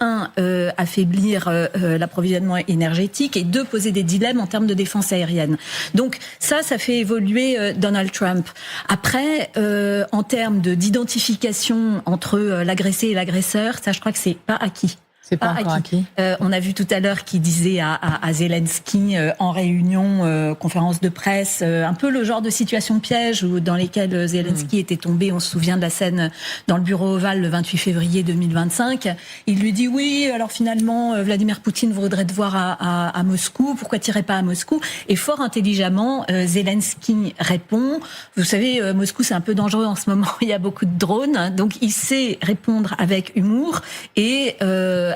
affaiblir l'approvisionnement énergétique, et 2, poser des dilemmes en termes de défense aérienne. Donc ça fait évoluer Donald Trump. Après, en termes d'identification entre l'agressé et l'agresseur, ça je crois que c'est pas acquis. C'est pas encore acquis. On a vu tout à l'heure qu'il disait à Zelensky en réunion, conférence de presse, un peu le genre de situation piège dans lesquelles Zelensky était tombé. On se souvient de la scène dans le bureau ovale le 28 février 2025. Il lui dit oui, alors finalement Vladimir Poutine voudrait te voir à Moscou. Pourquoi t'irais pas à Moscou? Et fort intelligemment, Zelensky répond. Vous savez, Moscou c'est un peu dangereux en ce moment. Il y a beaucoup de drones, donc il sait répondre avec humour et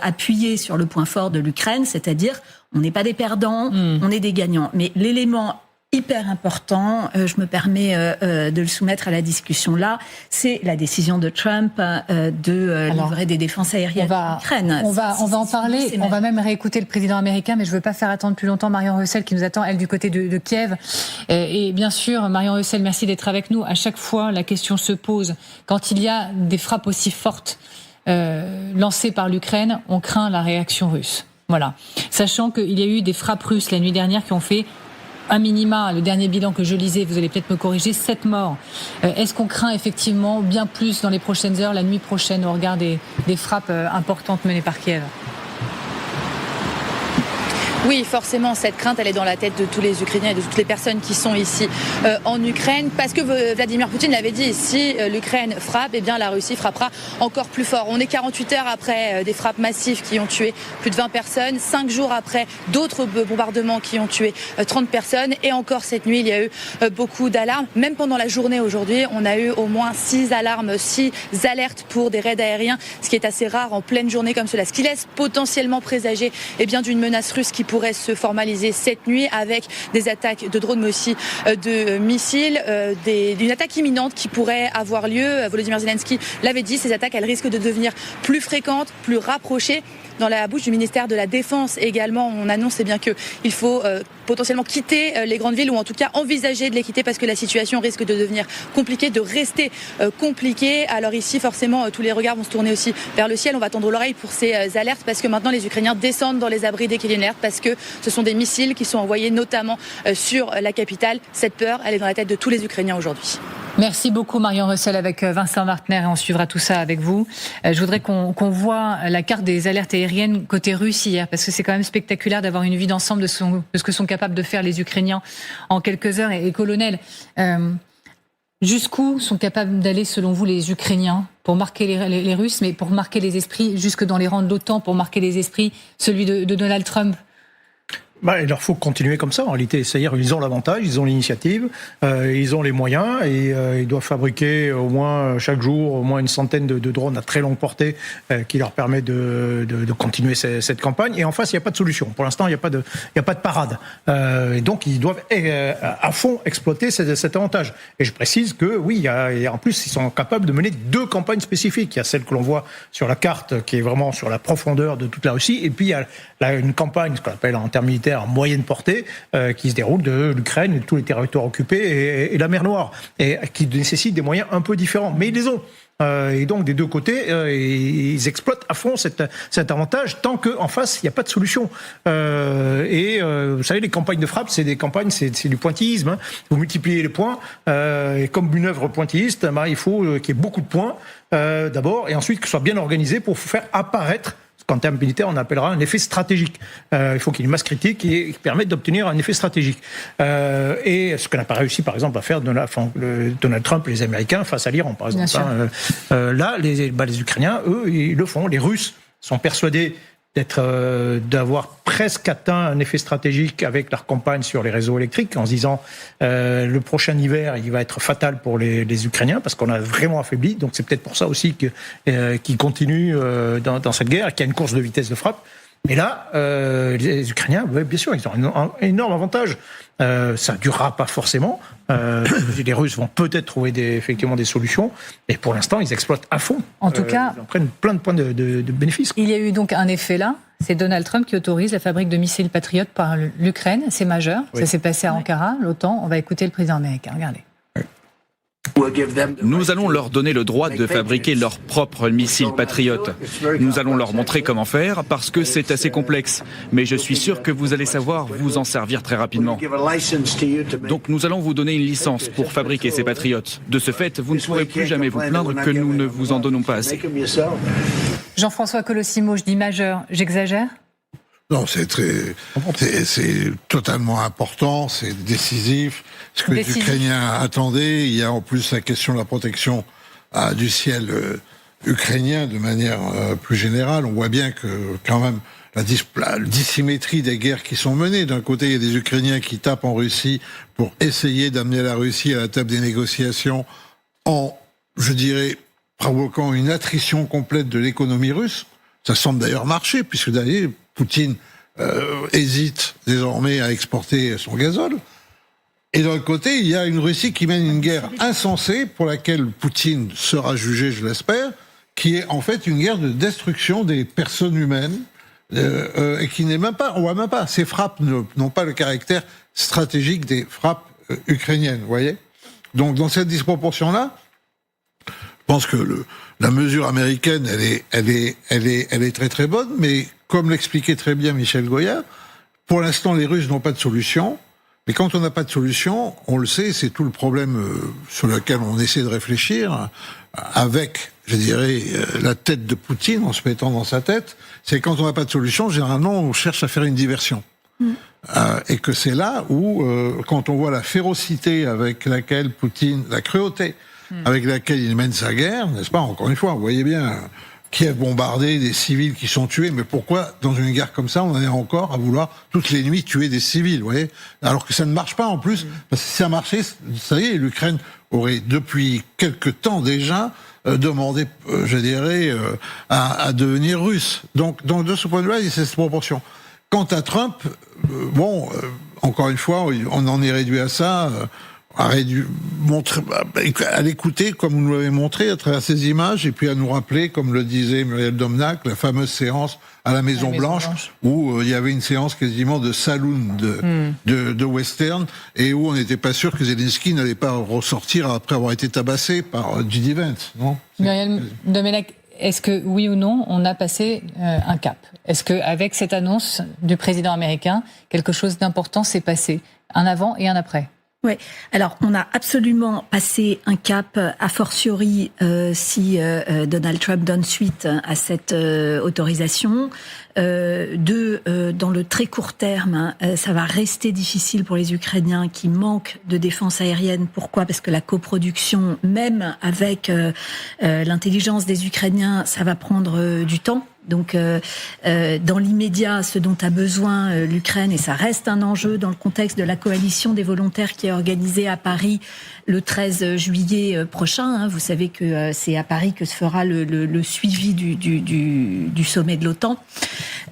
appuyer sur le point fort de l'Ukraine, c'est-à-dire on n'est pas des perdants, on est des gagnants. Mais l'élément hyper important, je me permets de le soumettre à la discussion là, c'est la décision de Trump de livrer des défenses aériennes à l'Ukraine. On va en parler, on va même réécouter le président américain, mais je ne veux pas faire attendre plus longtemps Marion Russell qui nous attend, elle, du côté de Kiev. Et bien sûr, Marion Russell, merci d'être avec nous. À chaque fois, la question se pose, quand il y a des frappes aussi fortes lancée par l'Ukraine, on craint la réaction russe. Voilà. Sachant qu'il y a eu des frappes russes la nuit dernière qui ont fait un minima, le dernier bilan que je lisais, vous allez peut-être me corriger, 7 morts. Est-ce qu'on craint effectivement bien plus dans les prochaines heures, la nuit prochaine, au regard des frappes importantes menées par Kiev? Oui, forcément, cette crainte, elle est dans la tête de tous les Ukrainiens et de toutes les personnes qui sont ici en Ukraine, parce que Vladimir Poutine l'avait dit, si l'Ukraine frappe, eh bien la Russie frappera encore plus fort. On est 48 heures après des frappes massives qui ont tué plus de 20 personnes, 5 jours après d'autres bombardements qui ont tué 30 personnes, et encore cette nuit, il y a eu beaucoup d'alarmes. Même pendant la journée aujourd'hui, on a eu au moins 6 alarmes, 6 alertes pour des raids aériens, ce qui est assez rare en pleine journée comme cela, ce qui laisse potentiellement présager d'une menace russe qui pourrait se formaliser cette nuit avec des attaques de drones mais aussi de missiles, d'une attaque imminente qui pourrait avoir lieu. Volodymyr Zelensky l'avait dit, ces attaques elles risquent de devenir plus fréquentes, plus rapprochées. Dans la bouche du ministère de la Défense également, on annonce bien qu'il faut potentiellement quitter les grandes villes, ou en tout cas envisager de les quitter parce que la situation risque de devenir compliquée, de rester compliquée. Alors ici, forcément, tous les regards vont se tourner aussi vers le ciel. On va tendre l'oreille pour ces alertes parce que maintenant les Ukrainiens descendent dans les abris dès qu'il y a une alerte, parce que ce sont des missiles qui sont envoyés notamment sur la capitale. Cette peur, elle est dans la tête de tous les Ukrainiens aujourd'hui. Merci beaucoup Marion Russell avec Vincent Martner, et on suivra tout ça avec vous. Je voudrais qu'on voit la carte des alertes aériennes côté russe hier, parce que c'est quand même spectaculaire d'avoir une vue d'ensemble de ce que sont capables de faire les Ukrainiens en quelques heures. Et colonel, jusqu'où sont capables d'aller selon vous les Ukrainiens pour marquer les Russes, mais pour marquer les esprits jusque dans les rangs de l'OTAN, pour marquer les esprits, celui de Donald Trump? Il leur faut continuer comme ça, en réalité. C'est-à-dire, ils ont l'avantage, ils ont l'initiative, ils ont les moyens, et ils doivent fabriquer au moins chaque jour au moins une centaine de drones à très longue portée qui leur permet de continuer cette campagne. Et en face, il n'y a pas de solution. Pour l'instant, il n'y a pas de parade. Et donc, ils doivent à fond exploiter cet avantage. Et je précise que oui, et en plus, ils sont capables de mener 2 campagnes spécifiques. Il y a celle que l'on voit sur la carte, qui est vraiment sur la profondeur de toute la Russie, et puis il y a une campagne, ce qu'on appelle en termes militaires en moyenne portée, qui se déroule de l'Ukraine et de tous les territoires occupés et la mer Noire, et qui nécessite des moyens un peu différents, mais ils les ont. Et donc des deux côtés, ils exploitent à fond cet avantage tant qu'en face il n'y a pas de solution. Vous savez, les campagnes de frappe, c'est du pointillisme. Hein. Vous multipliez les points, et comme une œuvre pointilliste, il faut qu'il y ait beaucoup de points d'abord, et ensuite que ce soit bien organisé pour faire apparaître. En termes militaires, on appellera un effet stratégique. Il faut qu'il y ait une masse critique qui permette d'obtenir un effet stratégique. Et ce que n'a pas réussi, par exemple, à faire Donald Trump et les Américains face à l'Iran, par exemple. Là, les Ukrainiens, eux, ils le font. Les Russes sont persuadés d'avoir presque atteint un effet stratégique avec leur campagne sur les réseaux électriques, en se disant le prochain hiver il va être fatal pour les Ukrainiens parce qu'on a vraiment affaibli, donc c'est peut-être pour ça aussi qu'ils continuent dans cette guerre, qu'il y a une course de vitesse de frappe. Et là, les Ukrainiens, bien sûr, ils ont un énorme avantage. Ça ne durera pas forcément. Les Russes vont peut-être trouver effectivement des solutions. Et pour l'instant, ils exploitent à fond. En tout cas, ils en prennent plein de points de bénéfices. Il y a eu donc un effet là. C'est Donald Trump qui autorise la fabrique de missiles Patriot par l'Ukraine. C'est majeur. Oui. Ça s'est passé à Ankara, l'OTAN. On va écouter le président américain. Regardez. Nous allons leur donner le droit de fabriquer leurs propres missiles patriotes. Nous allons leur montrer comment faire parce que c'est assez complexe. Mais je suis sûr que vous allez savoir vous en servir très rapidement. Donc nous allons vous donner une licence pour fabriquer ces patriotes. De ce fait, vous ne pourrez plus jamais vous plaindre que nous ne vous en donnons pas assez. Jean-François Colossimo, je dis majeur, j'exagère ? Non, c'est totalement important, c'est décisif. Ce que les Ukrainiens attendaient, il y a en plus la question de la protection du ciel ukrainien de manière plus générale. On voit bien que quand même la dissymétrie des guerres qui sont menées. D'un côté, il y a des Ukrainiens qui tapent en Russie pour essayer d'amener la Russie à la table des négociations en, je dirais, provoquant une attrition complète de l'économie russe. Ça semble d'ailleurs marcher, puisque d'ailleurs Poutine hésite désormais à exporter son gazole. Et d'un côté, il y a une Russie qui mène une guerre insensée pour laquelle Poutine sera jugé, je l'espère, qui est en fait une guerre de destruction des personnes humaines et qui n'est même pas, on voit même pas, ces frappes n'ont pas le caractère stratégique des frappes ukrainiennes, vous voyez. Donc dans cette disproportion-là, je pense que la mesure américaine, elle est très très bonne, mais comme l'expliquait très bien Michel Goya, pour l'instant les Russes n'ont pas de solution. Mais quand on n'a pas de solution, on le sait, c'est tout le problème sur lequel on essaie de réfléchir, avec, je dirais, la tête de Poutine, en se mettant dans sa tête, c'est quand on n'a pas de solution, généralement on cherche à faire une diversion. Et que c'est là où, quand on voit la férocité avec laquelle Poutine, la cruauté avec laquelle il mène sa guerre, n'est-ce pas, encore une fois, vous voyez bien, Kiev bombardé, des civils qui sont tués, mais pourquoi, dans une guerre comme ça, on en est encore à vouloir toutes les nuits tuer des civils, vous voyez, alors que ça ne marche pas en plus, parce que si ça marchait, ça y est, l'Ukraine aurait depuis quelque temps déjà demandé, je dirais, à devenir russe. Donc de ce point de vue-là, il y a cette proportion. Quant à Trump, encore une fois, on en est réduit à ça, à l'écouter comme vous nous l'avez montré à travers ces images, et puis à nous rappeler, comme le disait Muriel Domnac, la fameuse séance à la Maison Blanche, où il y avait une séance quasiment de saloon de western, et où on n'était pas sûr que Zelensky n'allait pas ressortir après avoir été tabassé par J.D. Vance, non ? Muriel Domnac, est-ce que, oui ou non, on a passé un cap ? Est-ce qu'avec cette annonce du président américain, quelque chose d'important s'est passé ? Un avant et un après ? Oui, alors on a absolument passé un cap, a fortiori si Donald Trump donne suite à cette autorisation. Dans le très court terme, ça va rester difficile pour les Ukrainiens qui manquent de défense aérienne. Pourquoi ? Parce que la coproduction, même avec l'intelligence des Ukrainiens, ça va prendre du temps. Donc, dans l'immédiat, ce dont a besoin l'Ukraine, et ça reste un enjeu dans le contexte de la coalition des volontaires qui est organisée à Paris le 13 juillet prochain. Vous savez que c'est à Paris que se fera le suivi du sommet de l'OTAN.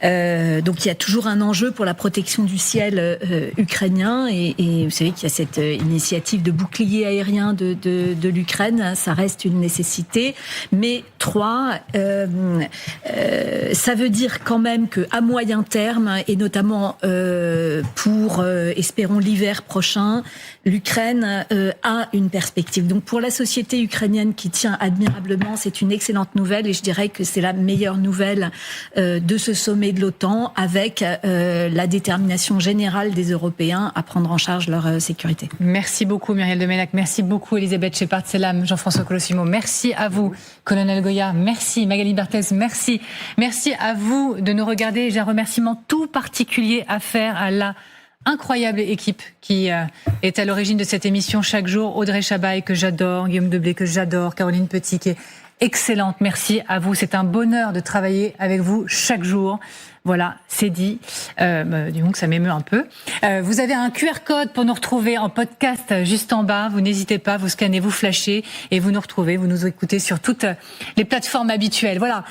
Donc, il y a toujours un enjeu pour la protection du ciel ukrainien. Et vous savez qu'il y a cette initiative de bouclier aérien de l'Ukraine. Ça reste une nécessité. Mais 3... ça veut dire quand même qu'à moyen terme, et notamment pour, espérons, l'hiver prochain, l'Ukraine a une perspective. Donc pour la société ukrainienne qui tient admirablement, c'est une excellente nouvelle, et je dirais que c'est la meilleure nouvelle de ce sommet de l'OTAN, avec la détermination générale des Européens à prendre en charge leur sécurité. Merci beaucoup Muriel Domnac, merci beaucoup Elisabeth Shepard-Selam, Jean-François Colosimo, merci à vous Colonel Goya, merci Magali Berthez, merci. Merci à vous de nous regarder. J'ai un remerciement tout particulier à faire à la incroyable équipe qui est à l'origine de cette émission chaque jour. Audrey Chabaille, que j'adore, Guillaume Deblé, que j'adore, Caroline Petit, qui est excellente. Merci à vous. C'est un bonheur de travailler avec vous chaque jour. Voilà, c'est dit. Disons que ça m'émeut un peu. Vous avez un QR code pour nous retrouver en podcast juste en bas. Vous n'hésitez pas, vous scannez, vous flashez et vous nous retrouvez. Vous nous écoutez sur toutes les plateformes habituelles. Voilà.